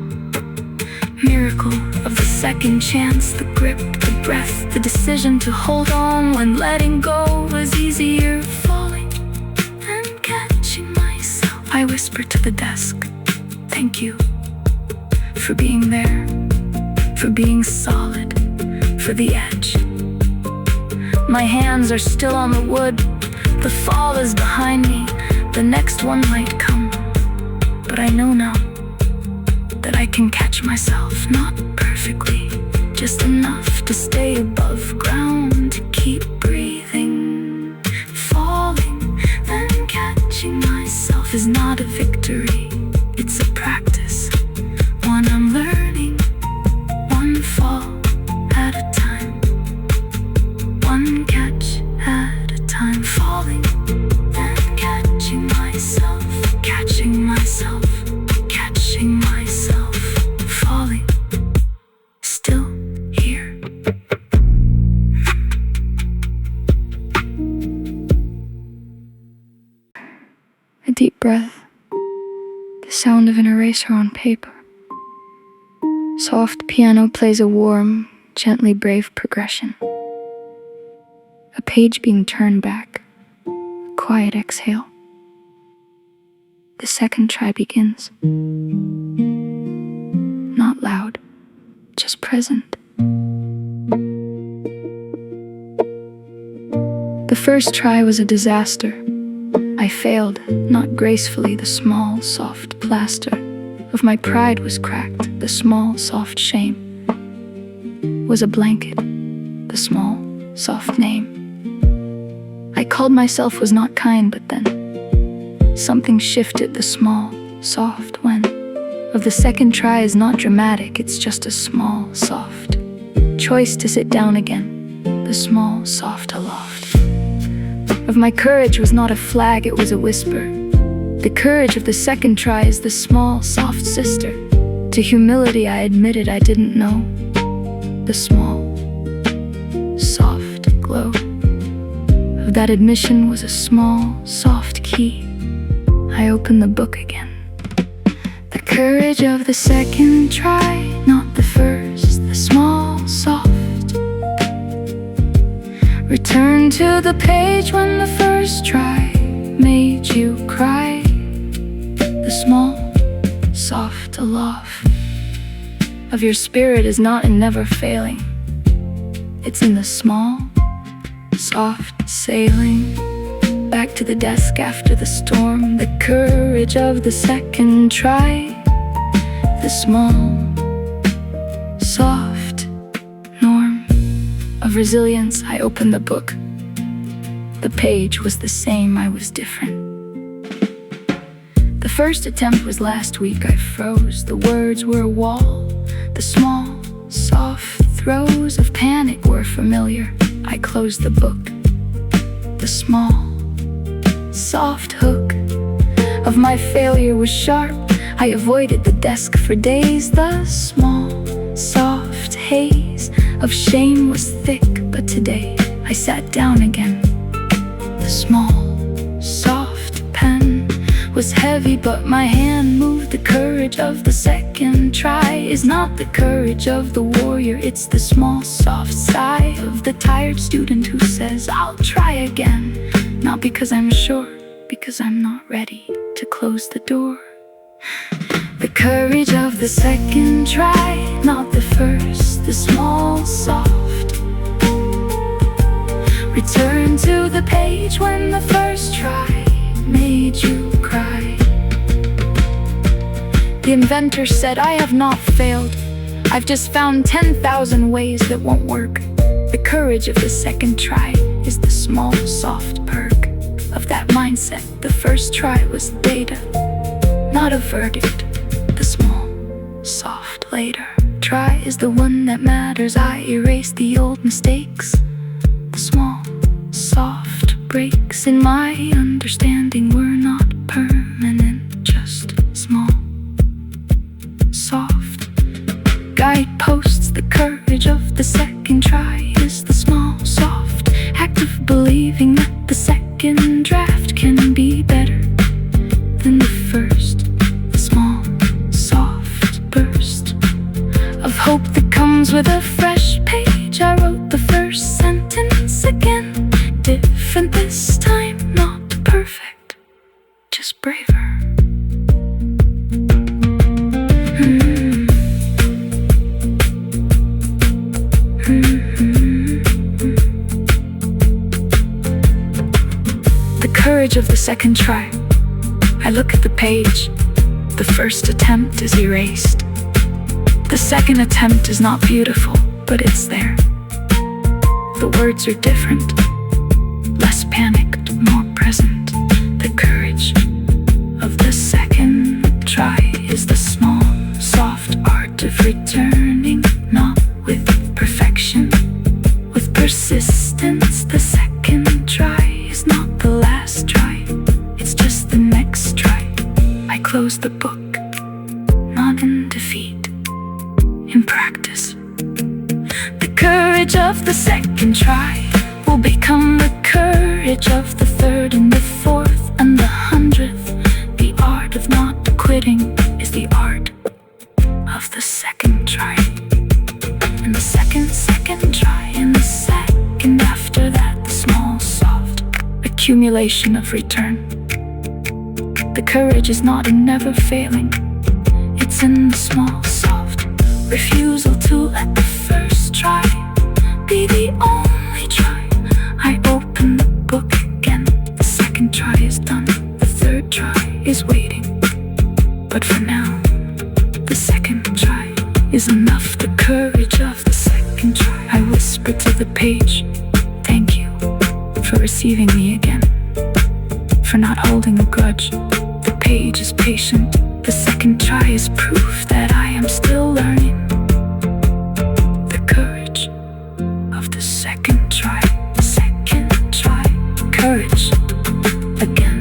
miracle of the second chance. The grip, the breath, the decision to hold on when letting go was easier. Falling and catching myself. I whisper to the desk, thank you for being there, for being solid, for the edge. My hands are still on the wood, the fall is behind me, the next one might come. But I know now that I can catch myself, not perfectly, just enough to stay above ground, to keep breathing. Falling, then catching myself is not a victory, it's a practice, one I'm learning. One fall at a time, one catch at a time. Falling and catching myself, catching myself, catching myself. Falling, still here. A deep breath, the sound of an eraser on paper. Soft piano plays a warm, gently brave progression. A page being turned back, a quiet exhale. The second try begins. Not loud, just present. The first try was a disaster. I failed, not gracefully. The small, soft plaster of my pride was cracked. The small, soft shame was a blanket. The small, soft name I called myself was not kind, but then something shifted. The small, soft when of the second try is not dramatic, it's just a small, soft choice to sit down again. The small, soft aloft of my courage was not a flag, it was a whisper. The courage of the second try is the small, soft sister. To humility I admitted I didn't know. The small, soft glow of that admission was a small, soft key. I opened the book again. The courage of the second try, not the first. The small, soft return to the page when the first try made you cry. The small, soft aloft of your spirit is not in never failing. It's in the small, soft sailing back to the desk after the storm. The courage of the second try. The small, soft norm of resilience. I opened the book. The page was the same, I was different. The first attempt was last week. I froze, the words were a wall. The small, soft throes of panic were familiar. I closed the book. The small, soft hook of my failure was sharp. I avoided the desk for days. The small, soft haze of shame was thick, but today I sat down again. The small, soft pen was heavy, but my hand moved. The courage of the second try is not the courage of the warrior. It's the small, soft sigh of the tired student who says, I'll try again. Not because I'm sure, because I'm not ready to close the door. The courage of the second try, not the first, the small, soft. Return to the page when the first try made you cry. The inventor said, I have not failed. I've just found 10,000 ways that won't work. The courage of the second try is the small, soft perk of that mindset. The first try was data, not a verdict. The small, soft later try is the one that matters. I erase the old mistakes. The small, soft breaks in my understanding were not permanent, just small, soft guideposts. The courage of the second try is the small, soft act of believing that the second draft can be better than the first. The small, soft burst of hope that comes with a fresh page. I wrote the first sentence again, different this time, not perfect, just braver. The courage of the second try. I look at the page. The first attempt is erased. The second attempt is not beautiful, but it's there. The words are different, less panicked, more present. The courage of the second try is the small, soft art of returning, not with perfection, with persistence. The second try is not the last try, it's just the next try. I close the book, not in defeat, in practice. The courage of the second try will become the courage of the third and the fourth and the 100th. The art of not quitting is the art of the second try. And the second try, and the second after that, the small, soft accumulation of return. The courage is not in never failing, it's in the small, soft refusal to let the first try be the only try. I open the book again. The second try is done, the third try is waiting. But for now, the second try is enough. The courage of the second try. I whisper to the page, thank you for receiving me again, for not holding a grudge. The page is patient. The second try is proof that I am still learning. The courage of the second try. Courage again.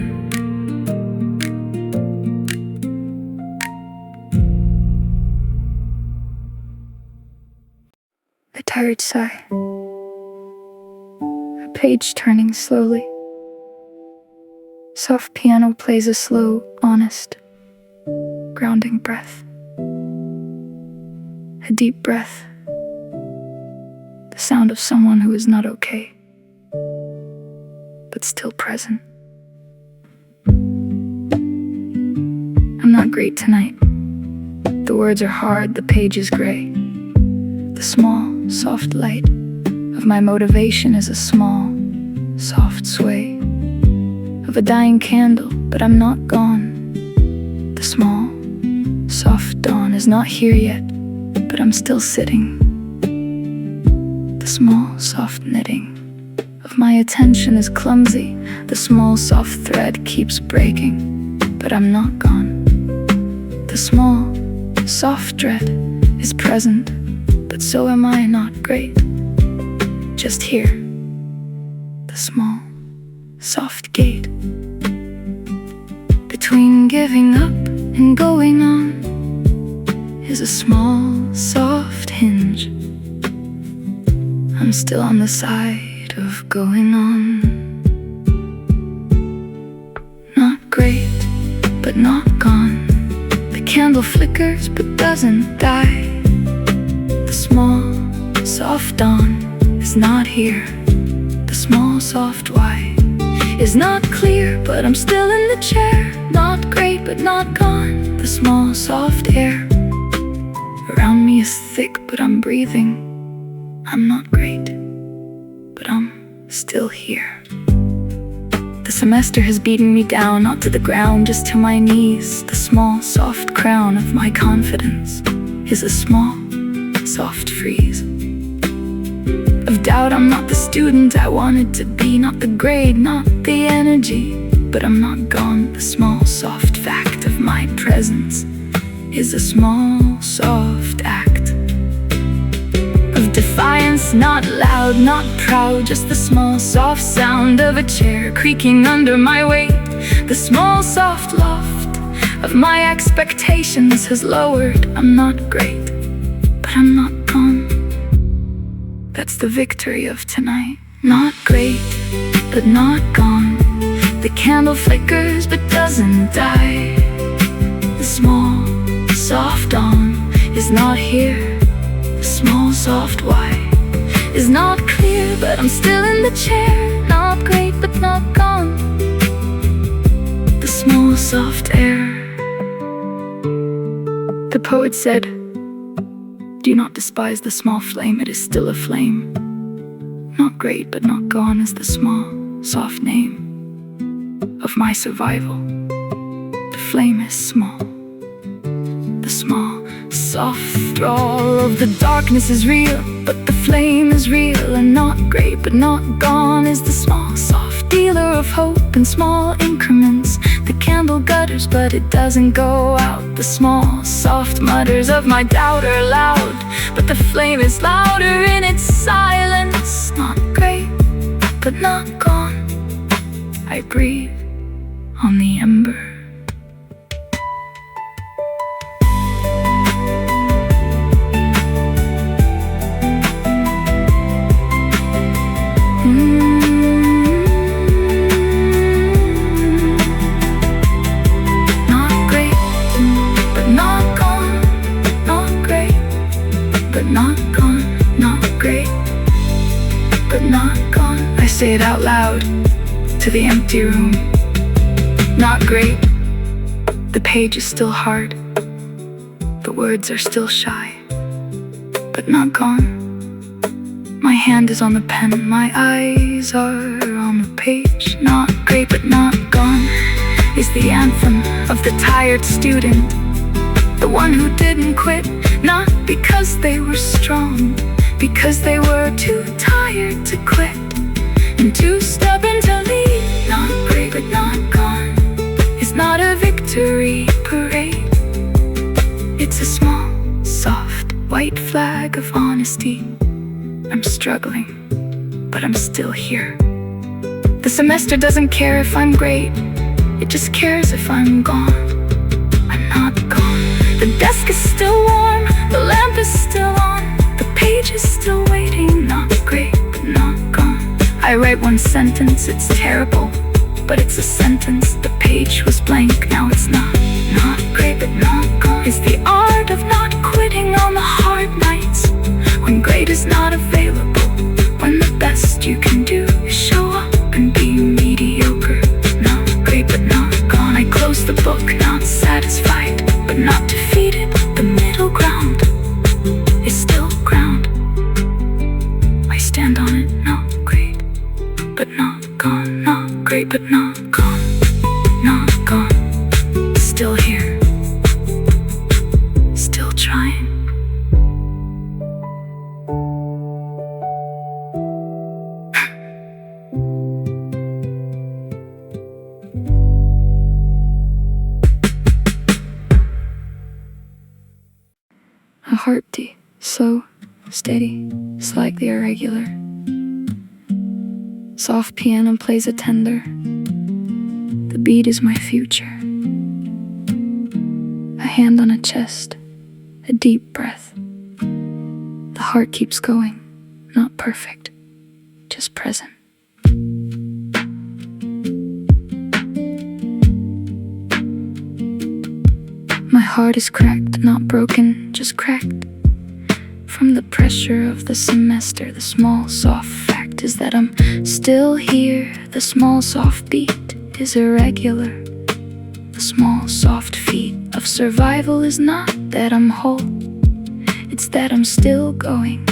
A tired sigh. A page turning slowly. Soft piano plays a slow, honest, grounding breath. A deep breath. The sound of someone who is not okay, but still present. I'm not great tonight. The words are hard, the page is gray. The small, soft light of my motivation is a small, soft sway of a dying candle, but I'm not gone. The small, soft dawn is not here yet, but I'm still sitting. The small, soft knitting of my attention is clumsy. The small, soft thread keeps breaking, but I'm not gone. The small, soft dread is present, but so am I not great. Just here, the small, soft gate between giving up and going on is a small, soft hinge. I'm still on the side of going on. Not great, candle flickers but doesn't die. The small, soft dawn is not here. The small, soft why is not clear, but I'm still in the chair. Not great, but not gone. The small, soft air around me is thick, but I'm breathing. I'm not great, but I'm still here. The semester has beaten me down, not to the ground, just to my knees. The small, soft crown of my confidence is a small, soft freeze of doubt. I'm not the student I wanted to be, not the grade, not the energy, but I'm not gone. The small, soft fact of my presence is a small, soft act of defiance, not loud, not proud, just the small, soft sound of a chair creaking under my weight. The small, soft loft of my expectations has lowered. I'm not great, but I'm not gone. That's the victory of tonight. Not great, but not gone. The candle flickers but doesn't die. The small, soft dawn is not here. The small, soft why is not clear, but I'm still in the chair. Not great, but not gone. The small, soft air. The poet said, "Do not despise the small flame, it is still a flame." Not great, but not gone is the small, soft name of my survival. The flame is small. The small, soft drawl of the darkness is real, but the flame is real. And not great, but not gone is the small, soft dealer of hope in small increments. The candle gutters, but it doesn't go out. The small, soft mutters of my doubt are loud, but the flame is louder in its silence. Not great, but not gone. I breathe on the ember. Not great, but not gone. Not great, but not gone. Not great, but not gone. I say it out loud to the empty room. Not great. The page is still hard. The words are still shy, but not gone. My hand is on the pen, my eyes are on the page. Not great, but not gone is the anthem of the tired student, the one who didn't quit, not because they were strong, because they were too tired to quit and too stubborn to leave. Not great, but not gone is not a victory parade. It's a small, soft, white flag of honesty. I'm struggling, but I'm still here. The semester doesn't care if I'm great, it just cares if I'm gone. I'm not gone. The desk is still warm, the lamp is still on, the page is still waiting. Not great, but not gone. I write one sentence, it's terrible, but it's a sentence. The page was blank, now it's not. Not great, but not gone is the art of not quitting on the hard nights, when great is not available, when the best you can do is show up and be mediocre. Not great, but not gone. I close the book, not satisfied, but not defeated. The middle ground is still ground. I stand on it. Not great, but not gone. Not great, but not gone. Not gone. Still here. Still trying. A heartbeat, slow, steady, slightly irregular. Soft piano plays a tender. The beat is my future. A hand on a chest, a deep breath. The heart keeps going, not perfect, just present. My heart is cracked, not broken, just cracked. From the pressure of the semester, the small soft fact is that I'm still here. The small soft beat is irregular. The small soft feat of survival is not that I'm whole, it's that I'm still going.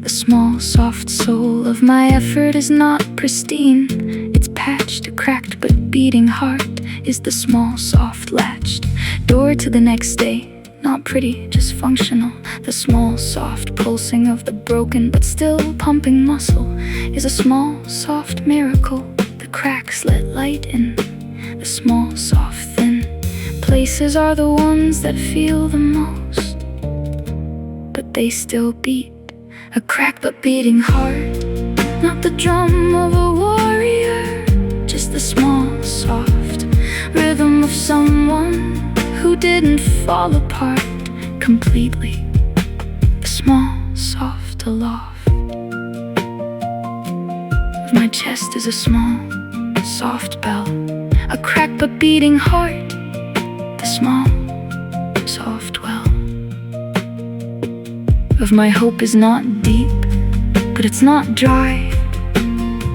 The small soft soul of my effort is not pristine, it's patched, cracked but beating heart is the small soft latched door to the next day. Not pretty, just functional. The small soft pulsing of the broken but still pumping muscle is a small soft miracle. The cracks let light in. The small soft thin places are the ones that feel the most, but they still beat a crack but beating heart. Not the drum of a warrior, just the small soft rhythm of someone who didn't fall apart completely. The small soft aloft of my chest is a small soft bell, a crack but beating heart, the small soft well of my hope is not deep, but it's not dry.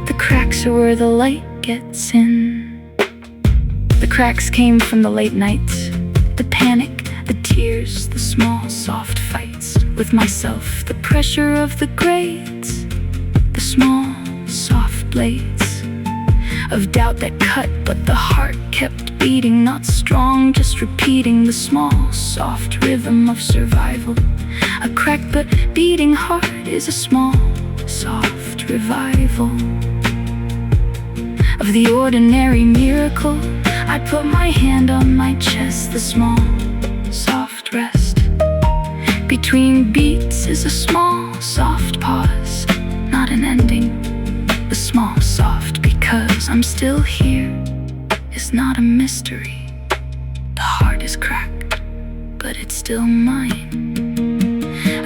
The cracks are where the light gets in. The cracks came from the late nights, the panic, the tears, the small soft fights with myself, the pressure of the grades, the small soft blades of doubt that cut, but the heart kept beating, not strong, just repeating the small soft rhythm of survival. A crack but beating heart is a small soft revival of the ordinary miracle. I put my hand on my chest, the small soft rest between beats is a small soft pause, not an ending. The small soft because I'm still here is not a mystery. The heart is cracked, but it's still mine.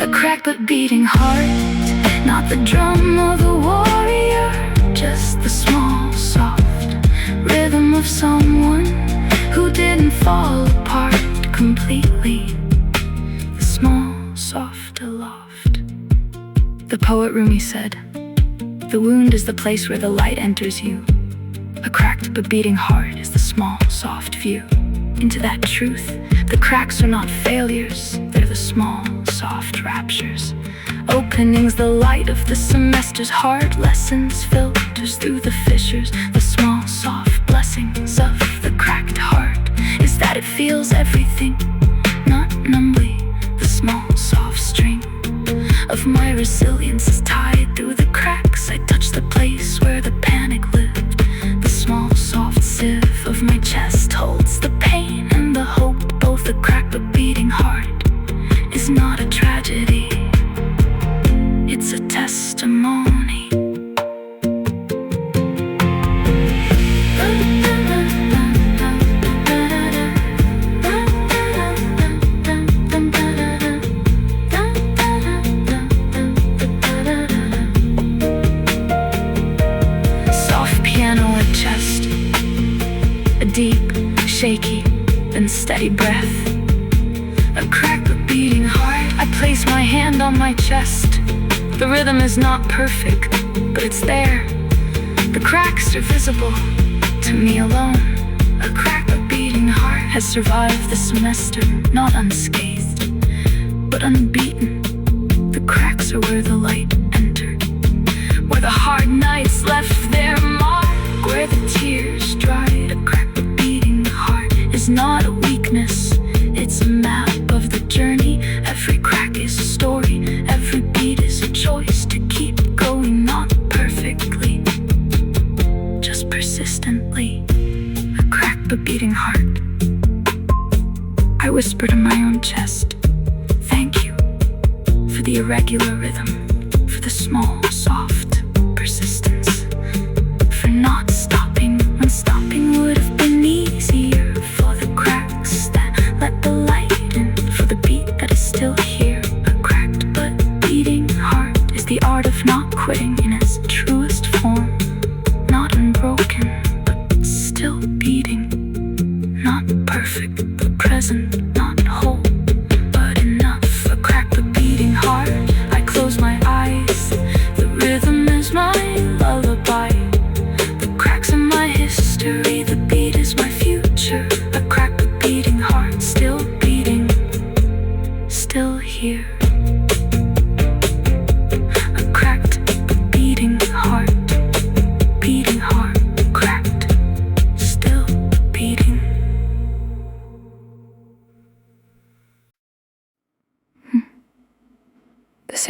A crack but beating heart, not the drum of a warrior, just the small soft rhythm of someone who didn't fall apart completely. The small soft aloft. The poet Rumi said, "The wound is the place where the light enters you. A cracked but beating heart is the small soft view into that truth. The cracks are not failures, they're the small soft raptures. Openings, the light of the semester's hard lessons filters through the fissures. The small soft blessings of the cracked heart is that it feels everything, not numbly. The small soft string of my resilience is tied through the cracks. I touch the place where the panic lived. The small soft sieve of my chest holds the pain and the hope. Both the crack but beating heart is not a tragedy, it's a testimony. Soft piano at chest, a deep, shaky, and steady breath. A crack but beating heart, I place my hand on my chest. The rhythm is not perfect, but it's there. The cracks are visible to me alone. A crack but beating heart has survived the semester, not unscathed, but unbeaten. The cracks are where the light entered, where the hard nights left their mark, where the tears dried. A crack but beating heart is not a weakness, it's a map of the journey. Every crack is a story, every beat is a choice to keep going, not perfectly, just persistently. A crack but beating heart. I whisper to my own chest, thank you for the irregular rhythm, for the small, soft persistence, for not stopping when stopping would have been easier, for the cracks that let the light in, for the beat that is still here. A cracked but beating heart is the art of not quitting in its truest form, not unbroken, but still beating, not perfect, but present, not whole.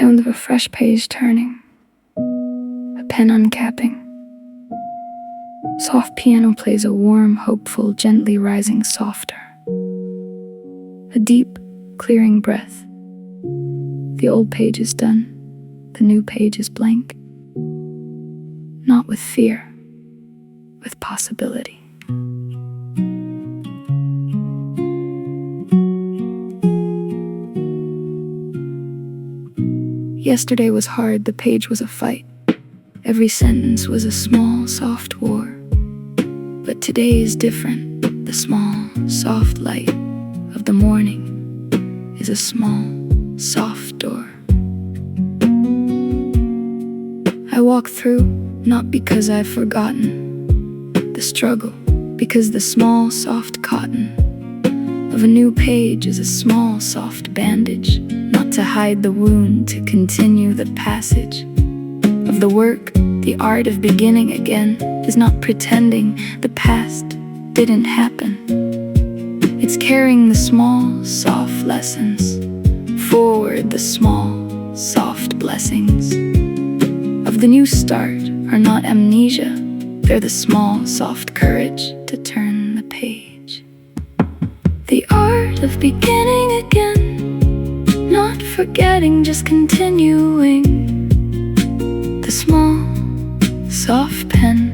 sound of a fresh page turning, a pen uncapping. Soft piano plays a warm, hopeful, gently rising softer. A deep, clearing breath. The old page is done, the new page is blank. Not with fear, with possibility. Yesterday was hard, the page was a fight. Every sentence was a small, soft war. But today is different. The small, soft light of the morning is a small, soft door. I walk through, not because I've forgotten the struggle, because the small, soft cotton of a new page is a small, soft bandage, not to hide the wound, to continue the passage of the work. The art of beginning again is not pretending the past didn't happen. It's carrying the small, soft lessons forward, the small, soft blessings of the new start are not amnesia, they're the small, soft courage to turn the page. The art of beginning again, not forgetting, just continuing. The small, soft pen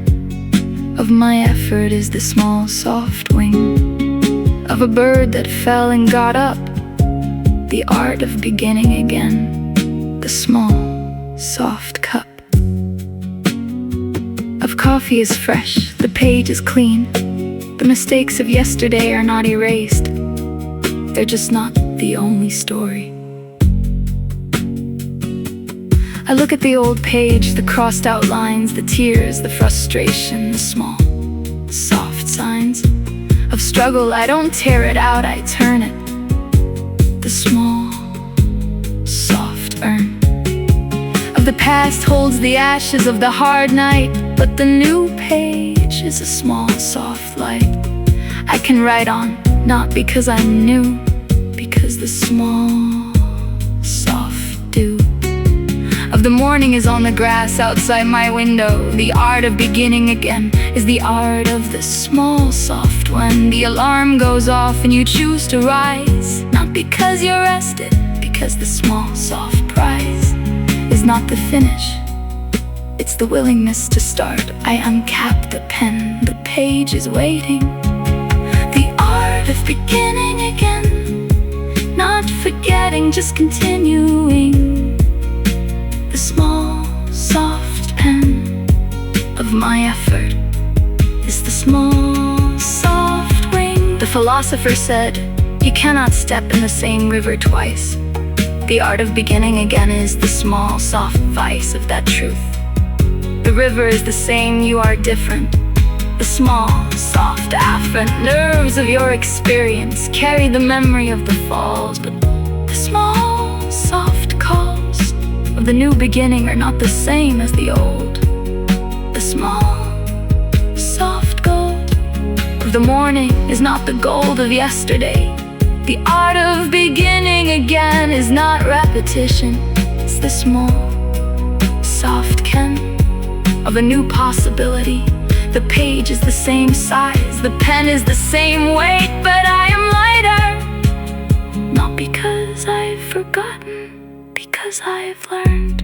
of my effort is the small, soft wing of a bird that fell and got up. The art of beginning again, the small, soft cup of coffee is fresh, the page is clean. The mistakes of yesterday are not erased. They're just not the only story. I look at the old page, the crossed out lines, the tears, the frustration, the small, soft signs of struggle. I don't tear it out, I turn it. The small, soft urn of the past holds the ashes of the hard night, but the new page is a small, soft light I can write on, not because I'm new, because the small, soft dew of the morning is on the grass outside my window. The art of beginning again is the art of the small, soft when the alarm goes off and you choose to rise, not because you're rested, because the small, soft prize is not the finish, it's the willingness to start. I uncap the pen, the page is waiting. The art of beginning again, not forgetting, just continuing. The small, soft pen of my effort is the small, soft wing. The philosopher said, you cannot step in the same river twice. The art of beginning again is the small, soft vice of that truth. The river is the same, you are different. The small, soft, afferent nerves of your experience carry the memory of the falls, but the small, soft calls of the new beginning are not the same as the old. The small, soft gold of the morning is not the gold of yesterday. The art of beginning again is not repetition, it's the small, soft ken of a new possibility. The page is the same size, the pen is the same weight, but I am lighter, not because I've forgotten, because I've learned.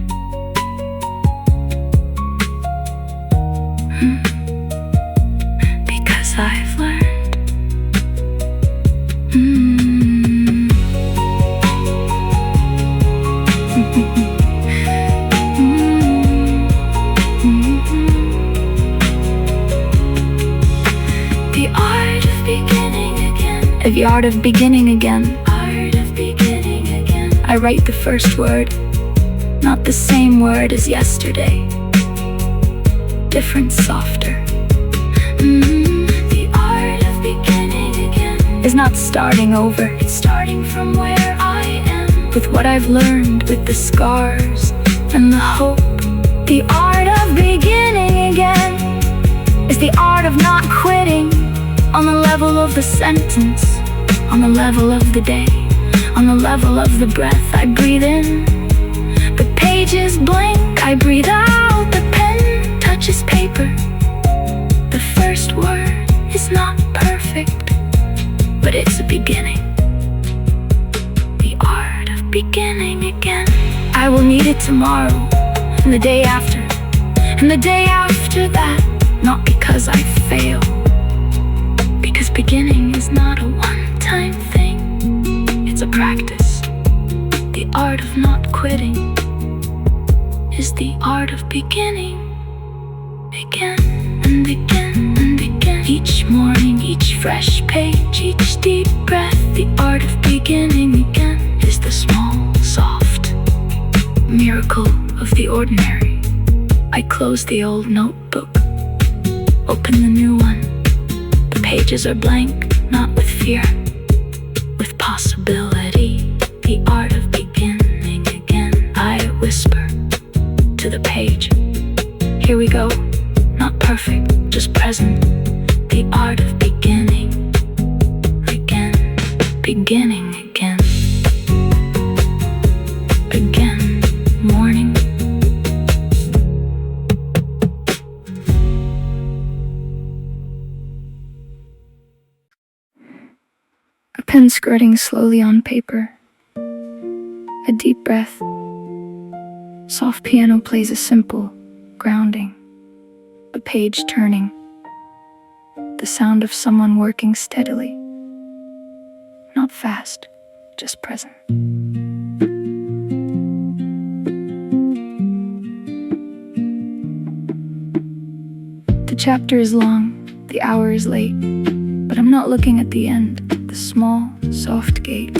Because I've learned. The art of beginning again. Art of beginning again. I write the first word, not the same word as yesterday. Different, softer. The art of beginning again is not starting over, it's starting from where I am, with what I've learned, with the scars and the hope. The art of beginning again is the art of not quitting on the level of the sentence, on the level of the day, on the level of the breath I breathe in. The page is blank. I breathe out, the pen touches paper. The first word is not perfect, but it's a beginning. The art of beginning again. I will need it tomorrow, and the day after, and the day after that. Not because I fail, because beginning is not a one-time thing. It's a practice. The art of not quitting is the art of beginning again and again and again. Each morning, each fresh page, each deep breath. The art of beginning again is the small, soft miracle of the ordinary. I close the old notebook, open the new one. The pages are blank, not with fear, with possibility. The art of beginning again. I whisper to the page, here we go. Not perfect, just present. The art of beginning again. Beginning again. Again. Morning. A pen squirting slowly on paper. A deep breath. Soft piano plays a simple, grounding. A page turning. The sound of someone working steadily. Not fast, just present. The chapter is long, the hour is late, but I'm not looking at the end. The small, soft gate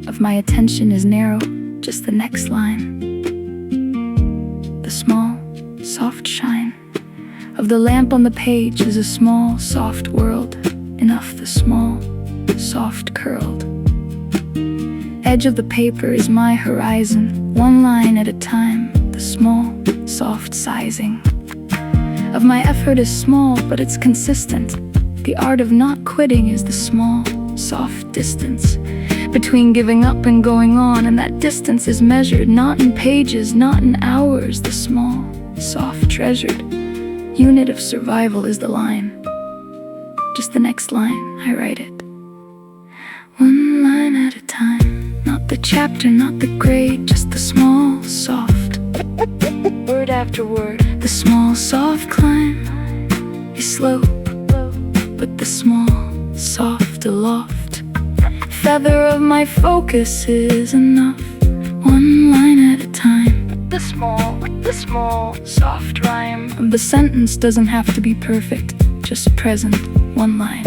of my attention is narrow, just the next line. The small, soft shine of the lamp on the page is a small, soft world. Enough the small, soft curled edge of the paper is my horizon, one line at a time. The small, soft sizing of my effort is small, but it's consistent. The art of not quitting is the small, soft distance between giving up and going on, and that distance is measured not in pages, not in hours. The small, soft treasured unit of survival is the line. Just the next line, I write it. One line at a time, not the chapter, not the grade, just the small, soft word after word. The small, soft climb is slow, but the small, soft aloft feather of my focus is enough. One line at a time. The small, soft rhyme of the sentence doesn't have to be perfect, just present. One line,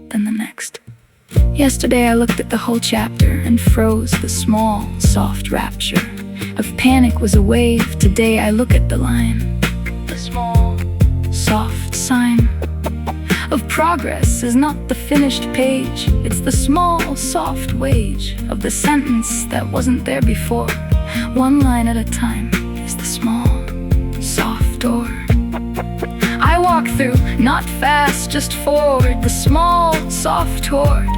then the next. Yesterday I looked at the whole chapter and froze. The small, soft rapture of panic was a wave. Today I look at the line. The small, soft sign of progress is not the finished page. It's the small, soft wage of the sentence that wasn't there before. One line at a time is the small, soft door I walk through, not fast, just forward. The small, soft horde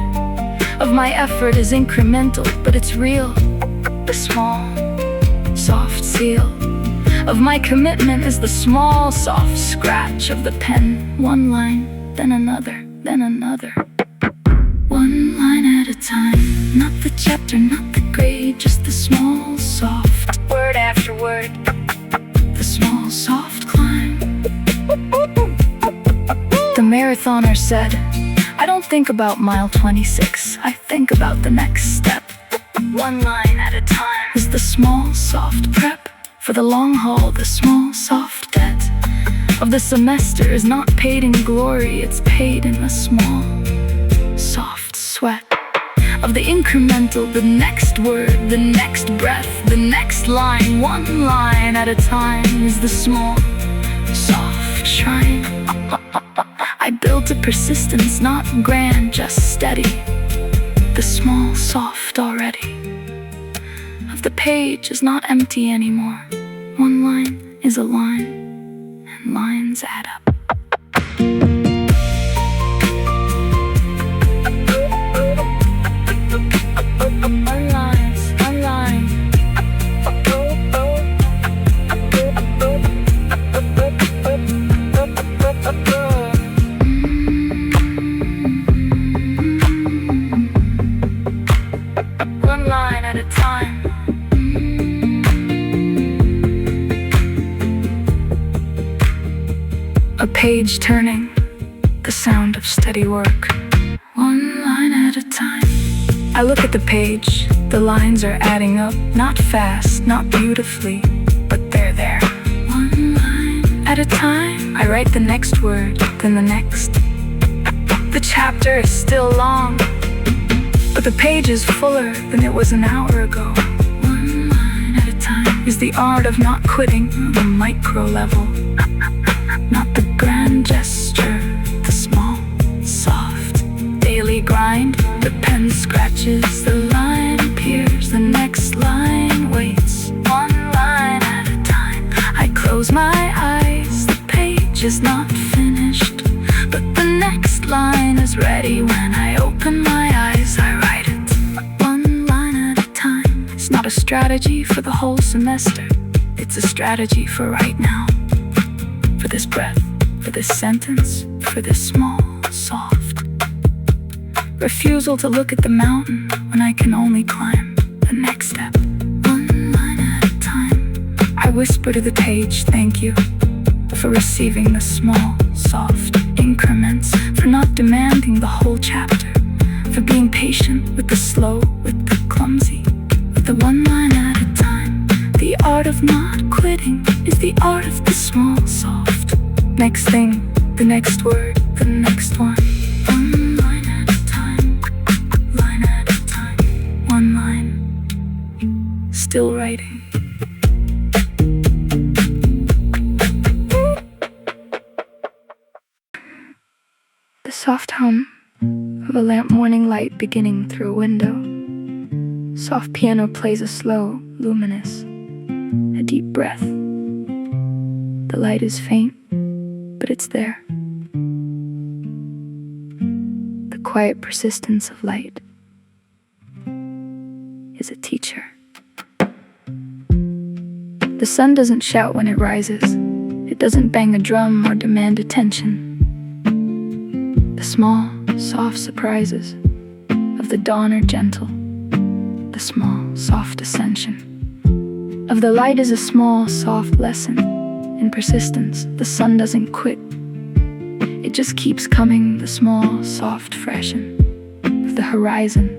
of my effort is incremental, but it's real. The small, soft seal of my commitment is the small, soft scratch of the pen. One line, then another, then another. One line at a time, not the chapter, not the grade, just the small, soft word after word. The small, soft climb. The marathoner said, I don't think about mile 26, I think about the next step. One line at a time is the small, soft prep for the long haul. The small, soft debt of the semester is not paid in glory, it's paid in the small, soft sweat of the incremental. The next word, the next breath, the next line. One line at a time is the small, soft shrine I built a persistence, not grand, just steady. The small, soft already of the page is not empty anymore. One line is a line, and lines add up. One line page turning, the sound of steady work, one line at a time. I look at the page, the lines are adding up, not fast, not beautifully, but they're there. One line at a time, I write the next word, then the next. The chapter is still long, but the page is fuller than it was an hour ago. One line at a time is the art of not quitting on the micro level. Not the grand gesture, the small, soft, daily grind. The pen scratches, the line appears, the next line waits. One line at a time. I close my eyes, the page is not finished, but the next line is ready. When I open my eyes, I write it, one line at a time. It's not a strategy for the whole semester, it's a strategy for right now. For this breath, for this sentence, for this small, soft refusal to look at the mountain when I can only climb the next step. One line at a time. I whisper to the page, thank you for receiving the small, soft increments, for not demanding the whole chapter, for being patient with the slow, with the clumsy, with the one line at a time. The art of not quitting is the art of the small, soft. Next thing, the next word, the next one. One line at a time, line at a time. One line, still writing. The soft hum of a lamp morning light beginning through a window. Soft piano plays a slow, luminous, a deep breath. The light is faint, but it's there. The quiet persistence of light is a teacher. The sun doesn't shout when it rises. It doesn't bang a drum or demand attention. The small, soft surprises of the dawn are gentle. The small, soft ascension of the light is a small, soft lesson in persistence. The sun doesn't quit. It just keeps coming. The small, soft freshen of the horizon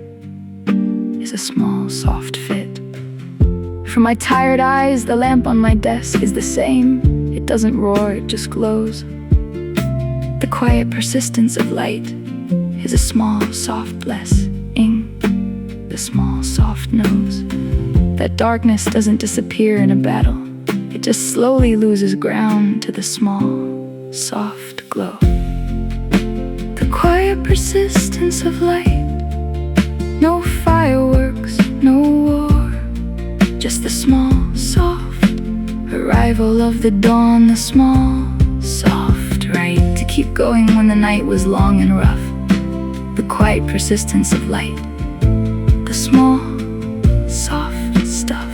is a small, soft fit. For my tired eyes, the lamp on my desk is the same. It doesn't roar, it just glows. The quiet persistence of light is a small, soft blessing. The small, soft knows that darkness doesn't disappear in a battle. It just slowly loses ground to the small, soft glow. The quiet persistence of light. No fireworks, no war, just the small, soft arrival of the dawn. The small, soft right to keep going when the night was long and rough. The quiet persistence of light. The small, soft stuff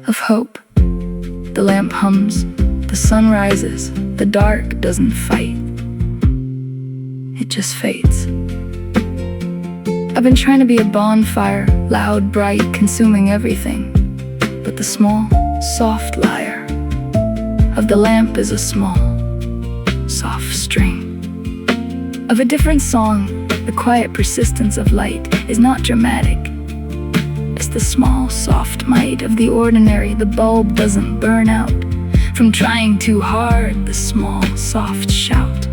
of hope. The lamp hums, the sun rises, the dark doesn't fight. It just fades. I've been trying to be a bonfire, loud, bright, consuming everything. But the small, soft lyre of the lamp is a small, soft string of a different song. The quiet persistence of light is not dramatic. It's the small, soft might of the ordinary. The bulb doesn't burn out from trying too hard. The small, soft shout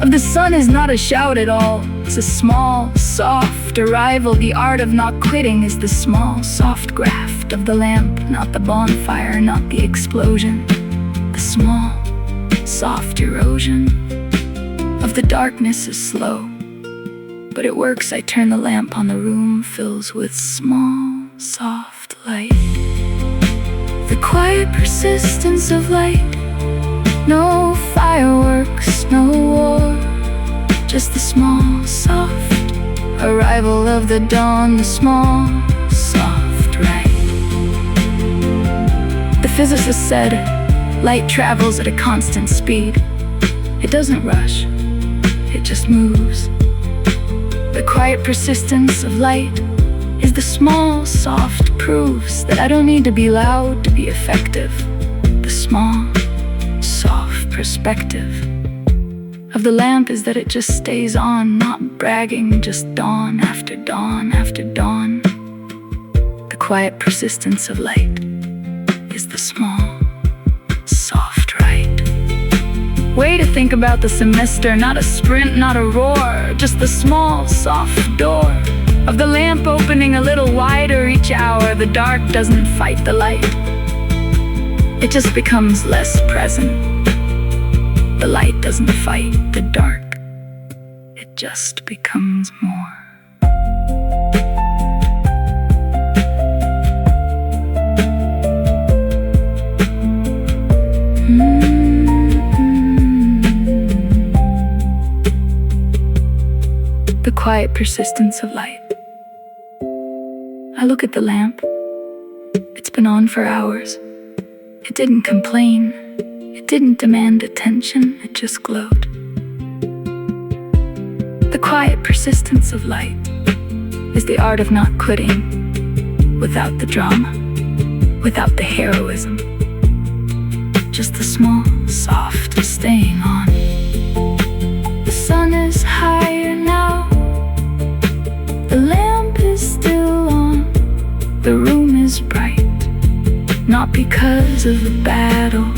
of the sun is not a shout at all. It's a small, soft arrival. The art of not quitting is the small, soft graft of the lamp, not the bonfire, not the explosion. The small, soft erosion of the darkness is slow, but it works. I turn the lamp on, the room fills with small, soft light. The quiet persistence of light. No fireworks, no war, just the small, soft arrival of the dawn. The small, soft right. The physicist said, light travels at a constant speed. It doesn't rush, it just moves. The quiet persistence of light is the small, soft proofs that I don't need to be loud to be effective. The small, soft perspective of the lamp is that it just stays on, not bragging, just dawn after dawn after dawn. The quiet persistence of light is the small, soft right. Way to think about the semester, not a sprint, not a roar, just the small, soft door of the lamp opening a little wider each hour. The dark doesn't fight the light, it just becomes less present. The light doesn't fight the dark, it just becomes more. The quiet persistence of light. I look at the lamp. It's been on for hours. It didn't complain. It didn't demand attention. It just glowed. The quiet persistence of light is the art of not quitting without the drama, without the heroism. Just the small, soft staying on. The sun is higher now. The lamp is still on. The room is bright, not because of a battle,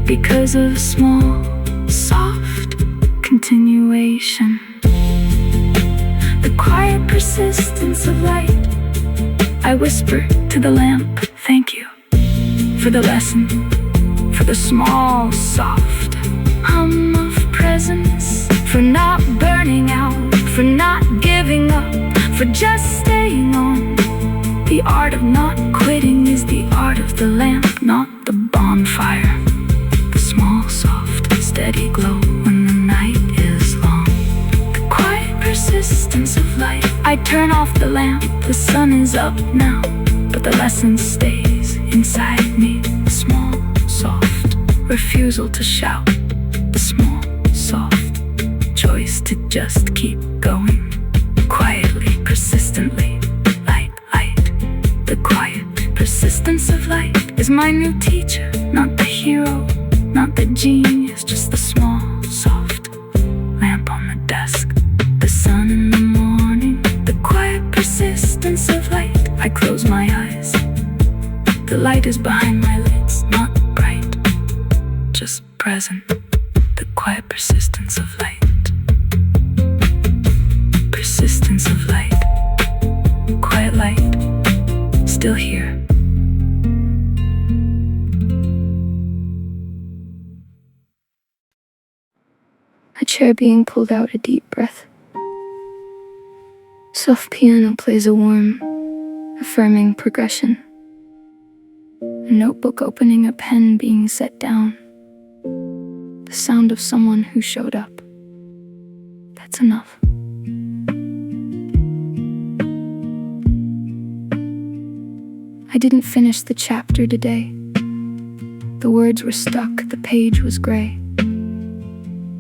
because of small, soft continuation. The quiet persistence of light. I whisper to the lamp, thank you for the lesson, for the small, soft hum of presence, for not burning out, for not giving up, for just staying on. The art of not quitting is the art of the lamp, not the bonfire. The small, soft, steady glow when the night is long. The quiet persistence of light. I turn off the lamp, the sun is up now, but the lesson stays inside me. The small, soft refusal to shout. The small, soft choice to just keep going. Quietly, persistently, light, light. The quiet persistence of light is my new teacher, not the hero, not the genius, just the small, soft lamp on the desk. The sun in the morning, the quiet persistence of light. I close my eyes. The light is behind my lids, not bright, just present. The quiet persistence of light. Persistence of light. Quiet light, still here. A chair being pulled out, a deep breath. Soft piano plays a warm, affirming progression. A notebook opening, a pen being set down. The sound of someone who showed up. That's enough. I didn't finish the chapter today. The words were stuck, the page was gray.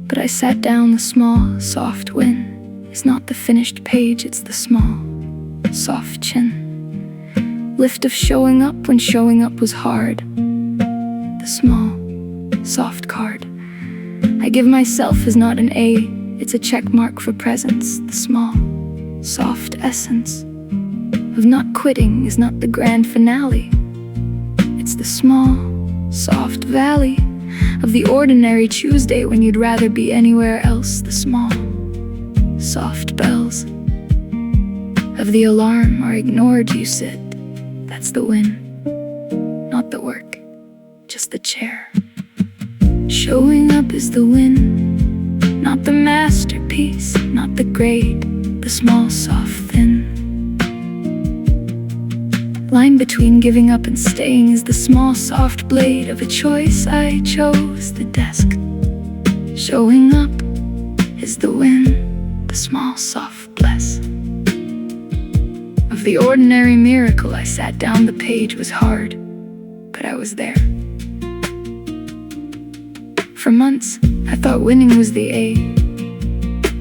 But I sat down. The small, soft win is not the finished page, it's the small, soft chin. Lift of showing up when showing up was hard. The small, soft card I give myself is not an A, it's a check mark for presence. The small, soft essence of not quitting is not the grand finale. It's the small, soft valley of the ordinary Tuesday when you'd rather be anywhere else. The small, soft bells of the alarm are ignored. You sit, that's the win, not the work, just the chair. Showing up is the win, not the masterpiece, not the grade, the small, soft, thin line between giving up and staying is the small, soft blade of a choice. I chose the desk. Showing up is the win, the small, soft bless of the ordinary miracle. I sat down. The page was hard, but I was there. For months, I thought winning was the A,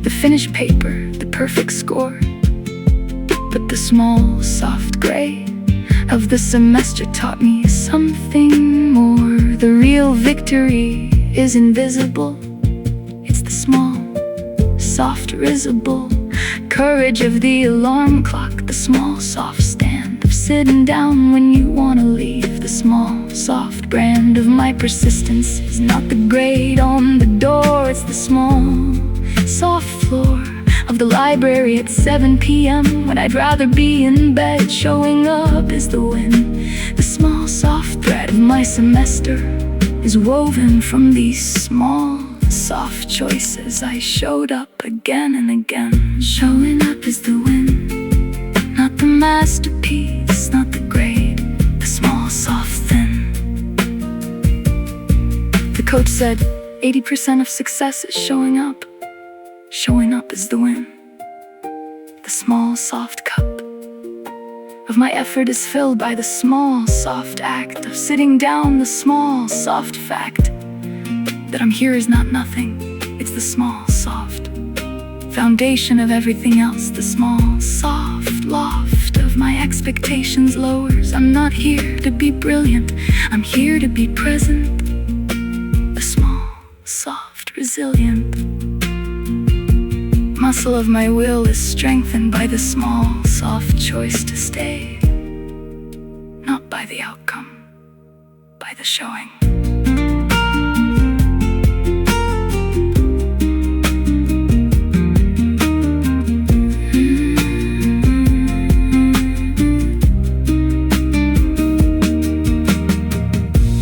the finished paper, the perfect score. But the small, soft gray of the semester taught me something more. The real victory is invisible. It's the small, soft, risible courage of the alarm clock, the small, soft stand of sitting down when you wanna leave. The small, soft brand of my persistence is not the grate on the door. It's the small, soft floor of the library at 7 p.m. when I'd rather be in bed. Showing up is the win. The small, soft thread of my semester is woven from these small, soft choices. I showed up again and again. Showing up is the win, not the masterpiece, not the grade, the small, soft thin. The coach said 80% of success is showing up. Showing up is the win. The small, soft cup of my effort is filled by the small, soft act of sitting down. The small, soft fact that I'm here is not nothing. It's the small, soft foundation of everything else. The small, soft loft of my expectations lowers. I'm not here to be brilliant, I'm here to be present. The small, soft, resilient muscle of my will is strengthened by the small, soft choice to stay. Not by the outcome, by the showing.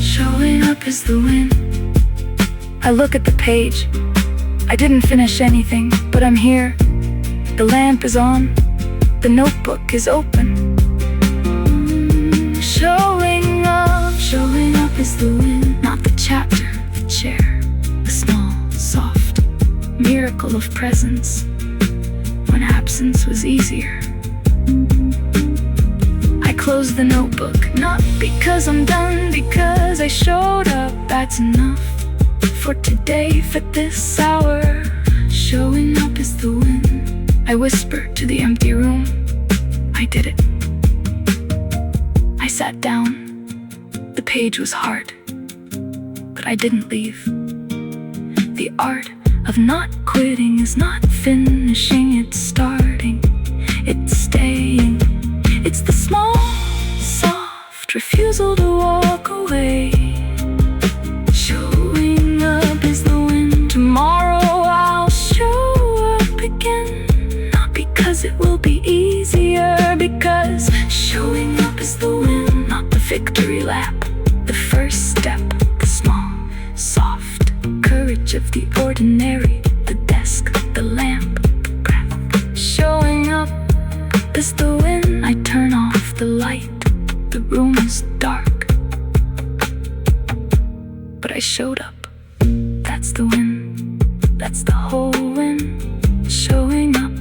Showing up is the win. I look at the page. I didn't finish anything, but I'm here. The lamp is on, the notebook is open. Showing up is the win. Not the chapter, the chair, the small, soft miracle of presence when absence was easier. I closed the notebook, not because I'm done, because I showed up. That's enough for today, for this hour. Showing up is the win. I whispered to the empty room, I did it. I sat down. The page was hard, but I didn't leave. The art of not quitting is not finishing, it's starting, it's staying. It's the small, soft refusal to walk away. Showing up is the win. Tomorrow I'll show up again, not because it will be easier, because showing up is the win. Not the victory lap, the first step, the small, soft courage of the ordinary, the desk, the lamp, the breath. Showing up is the win. I turn off the light, the room is dark, but I showed up. That's the win, that's the whole win. Showing up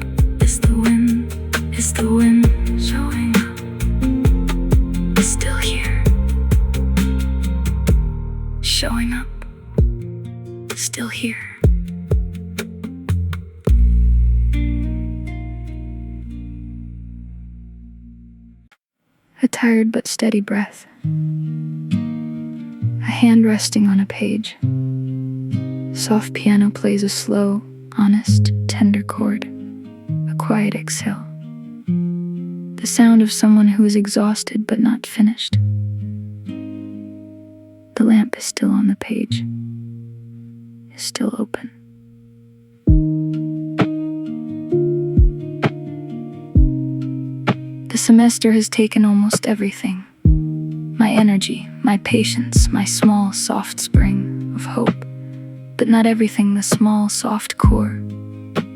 is the win, is the win. Showing up is still here. Showing up, still here. A tired but steady breath. A hand resting on a page. Soft piano plays a slow, honest, tender chord. A quiet exhale. The sound of someone who is exhausted but not finished. The lamp is still on the page. Is still open. The semester has taken almost everything. My energy, my patience, my small, soft spring of hope. But not everything. The small, soft core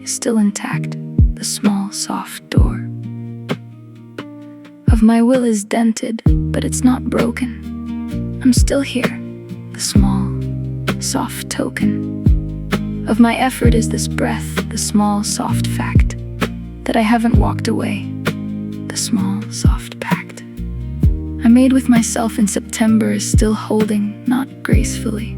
is still intact. The small, soft door of my will is dented, but it's not broken. I'm still here. The small, soft token of my effort is this breath, the small, soft fact that I haven't walked away. The small, soft pact I made with myself in September is still holding, not gracefully.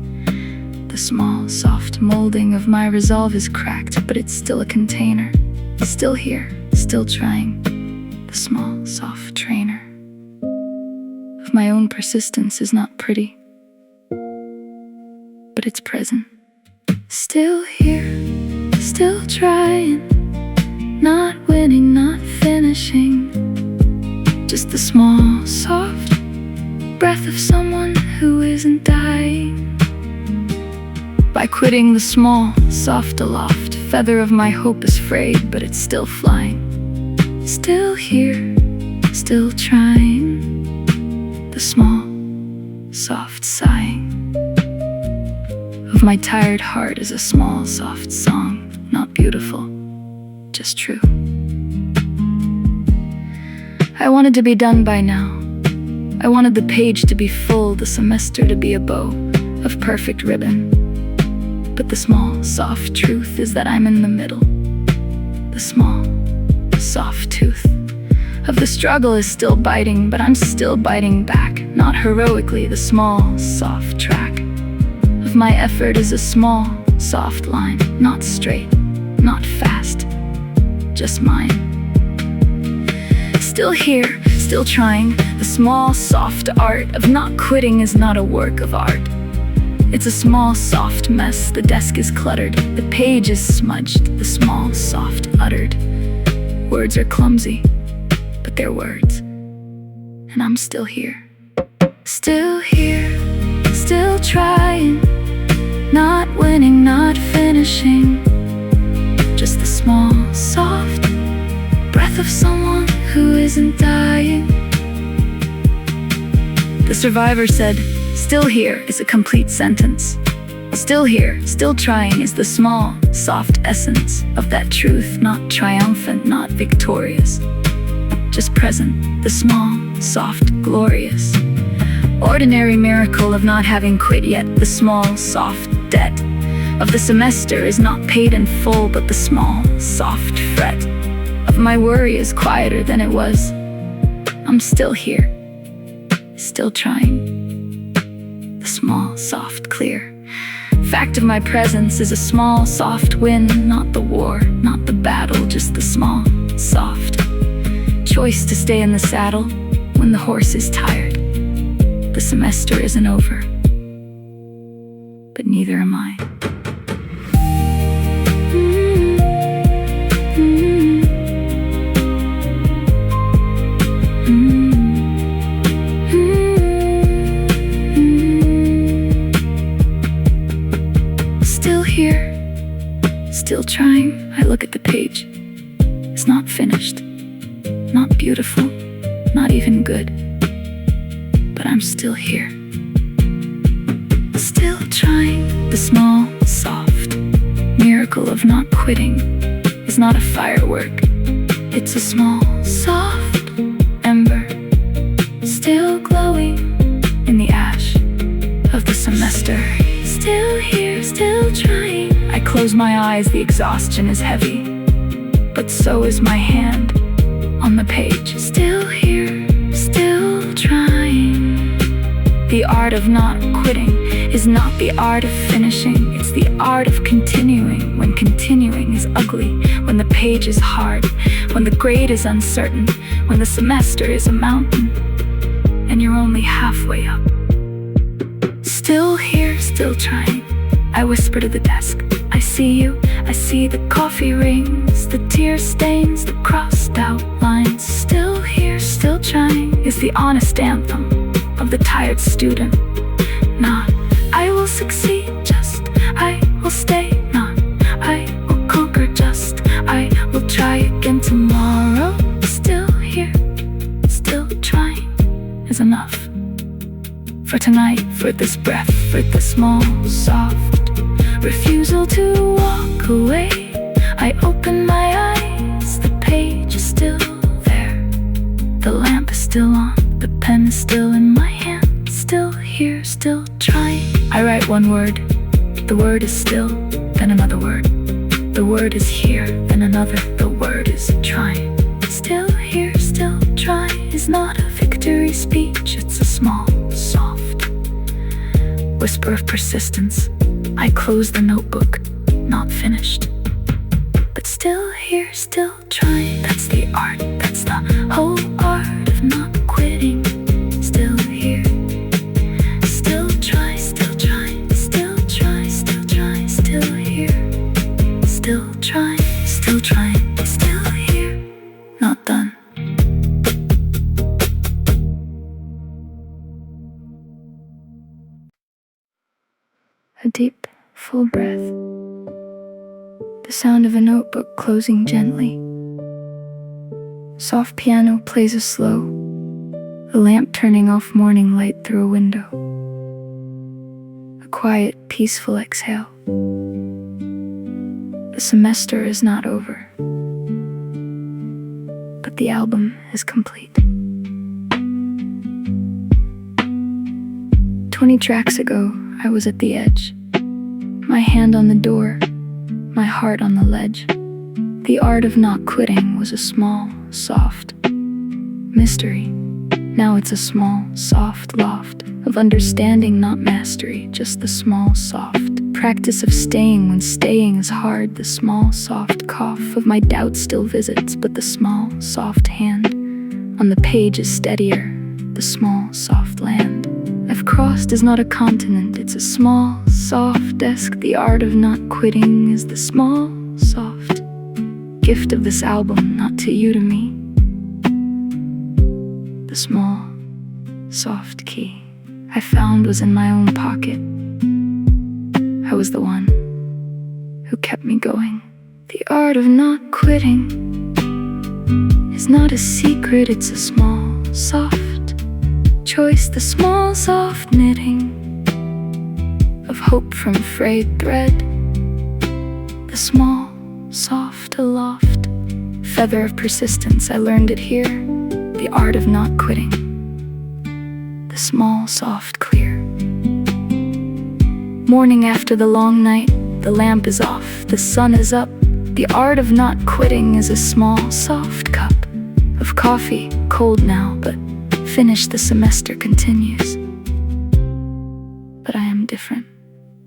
The small, soft molding of my resolve is cracked, but it's still a container. Still here, still trying. The small, soft trainer of my own persistence is not pretty, but but it's present. Still here, still trying, not winning, not finishing. Just the small, soft breath of someone who isn't dying. By quitting the small, soft aloft, feather of my hope is frayed, but it's still flying. Still here, still trying. The small, soft sighing of my tired heart is a small, soft song. Not beautiful, just true. I wanted to be done by now. I wanted the page to be full, the semester to be a bow of perfect ribbon. But the small, soft truth is that I'm in the middle. The small, soft tooth of the struggle is still biting, but I'm still biting back. Not heroically, the small, soft track of my effort is a small, soft line. Not straight, not fast, just mine. Still here, still trying. The small, soft art of not quitting is not a work of art. It's a small, soft mess. The desk is cluttered, the page is smudged, the small, soft uttered. Words are clumsy, but they're words. And I'm still here. Still here, still trying, not winning, not finishing. Just the small, soft breath of someone who isn't dying. The survivor said, still here is a complete sentence. Still here, still trying is the small, soft essence of that truth, not triumphant, not victorious. Just present, the small, soft, glorious. Ordinary miracle of not having quit yet. The small, soft debt of the semester is not paid in full, but the small, soft fret of my worry is quieter than it was. I'm still here, still trying. The small, soft, clear fact of my presence is a small, soft win, not the war, not the battle, just the small, soft choice to stay in the saddle when the horse is tired. The semester isn't over, but neither am I. Still here, still trying. I look at the page. It's not finished, not beautiful, not even good. But I'm still here. Still trying. The small, soft miracle of not quitting is not a firework. It's a small, soft ember, still glowing in the ash of the semester. Still here, still trying. I close my eyes, the exhaustion is heavy, but so is my hand on the page. Still here, still trying. The art of not quitting is not the art of finishing. It's the art of continuing when continuing is ugly, when the page is hard, when the grade is uncertain, when the semester is a mountain and you're only halfway up. Still here, still trying. I whisper to the desk. I see you, I see the coffee rings, the tear stains, the crossed out lines. Still here, still trying is the honest anthem of the tired student. Not, I will succeed, just, I will stay. Not, I will conquer, just, I will try again tomorrow. Still here, still trying is enough. For tonight, for this breath, for the small, soft refusal to walk away. I open my eyes, the page is still there. The lamp is still on, the pen is still in my hand. Still here, still trying. I write one word, the word is still, then another word. The word is here, then another, the word is trying. Still here, still trying is not a victory speech. It's a small, soft whisper of persistence. I close the notebook, not finished, but still here, still trying. That's the art, that's the whole art of not quitting. Still here, still try, still trying, still trying. full breath. The sound of a notebook closing gently. Soft piano plays a slow, a lamp turning off morning light through a window. A quiet, peaceful exhale. The semester is not over, but the album is complete. 20 tracks ago, I was at the edge. My hand on the door, my heart on the ledge. The art of not quitting was a small, soft mystery. Now it's a small, soft loft of understanding, not mastery. Just the small, soft practice of staying when staying is hard. The small, soft cough of my doubt still visits, but the small, soft hand on the page is steadier. The small, soft land I've crossed is not a continent, it's a small, soft desk. The art of not quitting is the small, soft gift of this album, not to you, to me. The small, soft key I found was in my own pocket. I was the one who kept me going. The art of not quitting is not a secret, it's a small, soft choice. The small, soft knitting of hope from frayed thread. The small, soft aloft feather of persistence, I learned it here. The art of not quitting. The small, soft clear. Morning after the long night, the lamp is off, the sun is up. The art of not quitting is a small, soft cup of coffee, cold now, but finished. The semester continues. But I am different.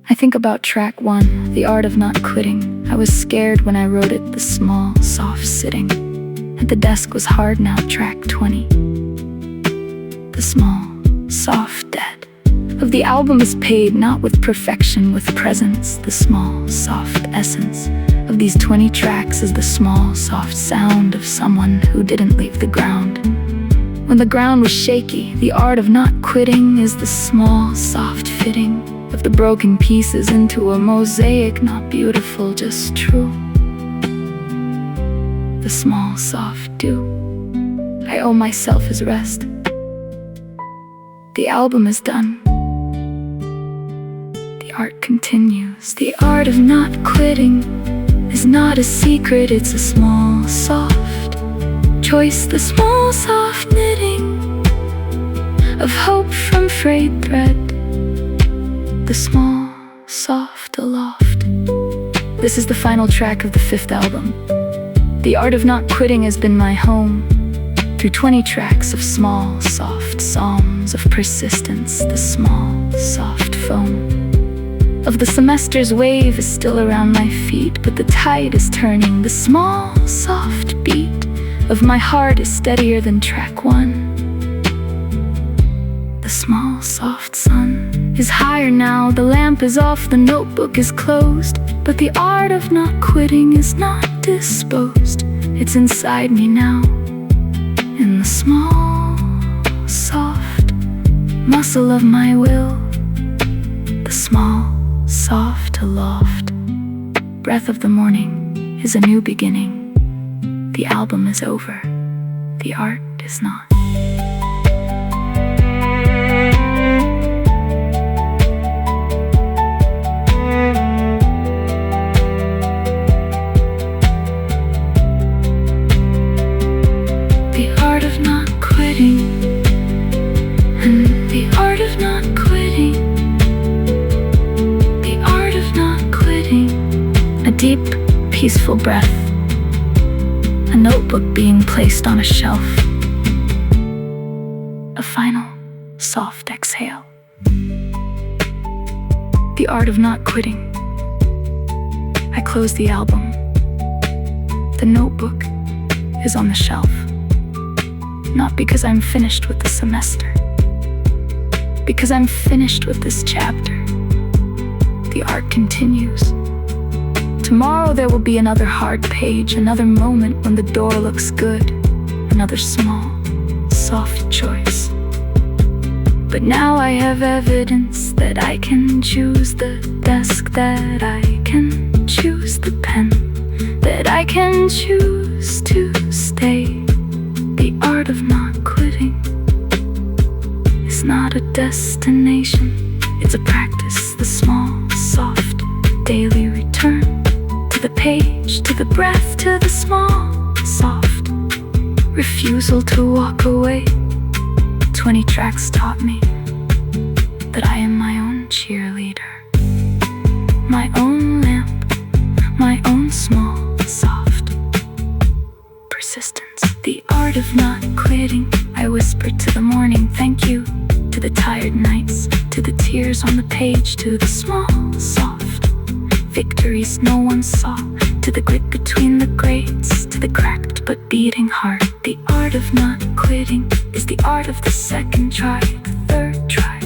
I think about track 1, the art of not quitting. I was scared when I wrote it. The small, soft sitting at the desk was hard. Now track 20. The small, soft debt of the album is paid, not with perfection, with presence. The small, soft essence of these 20 tracks is the small, soft sound of someone who didn't leave the ground when the ground was shaky. The art of not quitting is the small, soft fitting of the broken pieces into a mosaic, not beautiful, just true. The small, soft do I owe myself is rest. The album is done. The art continues. The art of not quitting is not a secret, it's a small, soft choice. The small, soft knitting of hope from frayed thread. The small, soft aloft. This is the final track of the 5th album. The art of not quitting has been my home through 20 tracks of small, soft psalms of persistence. The small, soft foam of the semester's wave is still around my feet, but the tide is turning. The small, soft beat of my heart is steadier than track 1. The small, soft sun is higher now. The lamp is off, the notebook is closed, but the art of not quitting is not disposed. It's inside me now, in the small, soft muscle of my will. The small, soft aloft breath of the morning is a new beginning. The album is over, the art is not. The art of not quitting, and the art of not quitting. The art of not quitting. A deep, peaceful breath. A notebook being placed on a shelf. A final, soft exhale. The art of not quitting. I close the album. The notebook is on the shelf. Not because I'm finished with the semester, because I'm finished with this chapter. The art continues. Tomorrow there will be another hard page, another moment when the door looks good, another small, soft choice. But now I have evidence that I can choose the desk, that I can choose the pen, that I can choose to stay. The art of not quitting is not a destination, it's a practice, the small, soft, daily return to the page, to the breath, to the small, soft refusal to walk away. 20 tracks taught me that I am my own cheerleader, my own lamp, my own small, soft persistence. The art of not quitting. I whispered to the morning thank you, to the tired nights, to the tears on the page, to the small, soft victories no one saw, to the grit between the grades, to the cracked but beating heart. The art of not quitting is the art of the second try, the third try,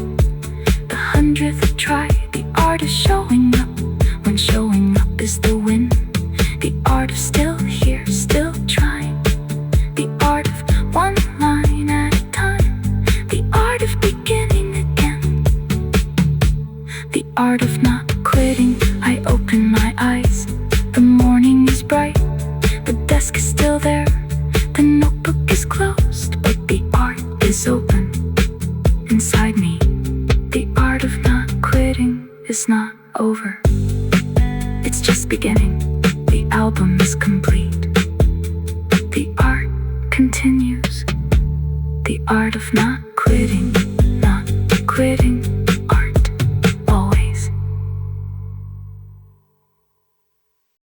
the 100th try. The art of showing up when showing up is the win. The art of still here, still trying. The art of one line at a time. The art of beginning again. The art of not quitting. I open my eyes, the morning is bright, the desk is still there, the notebook is closed, but the art is open inside me. The art of not quitting is not over, it's just beginning. The album is complete, the art continues. The art of not quitting, not quitting.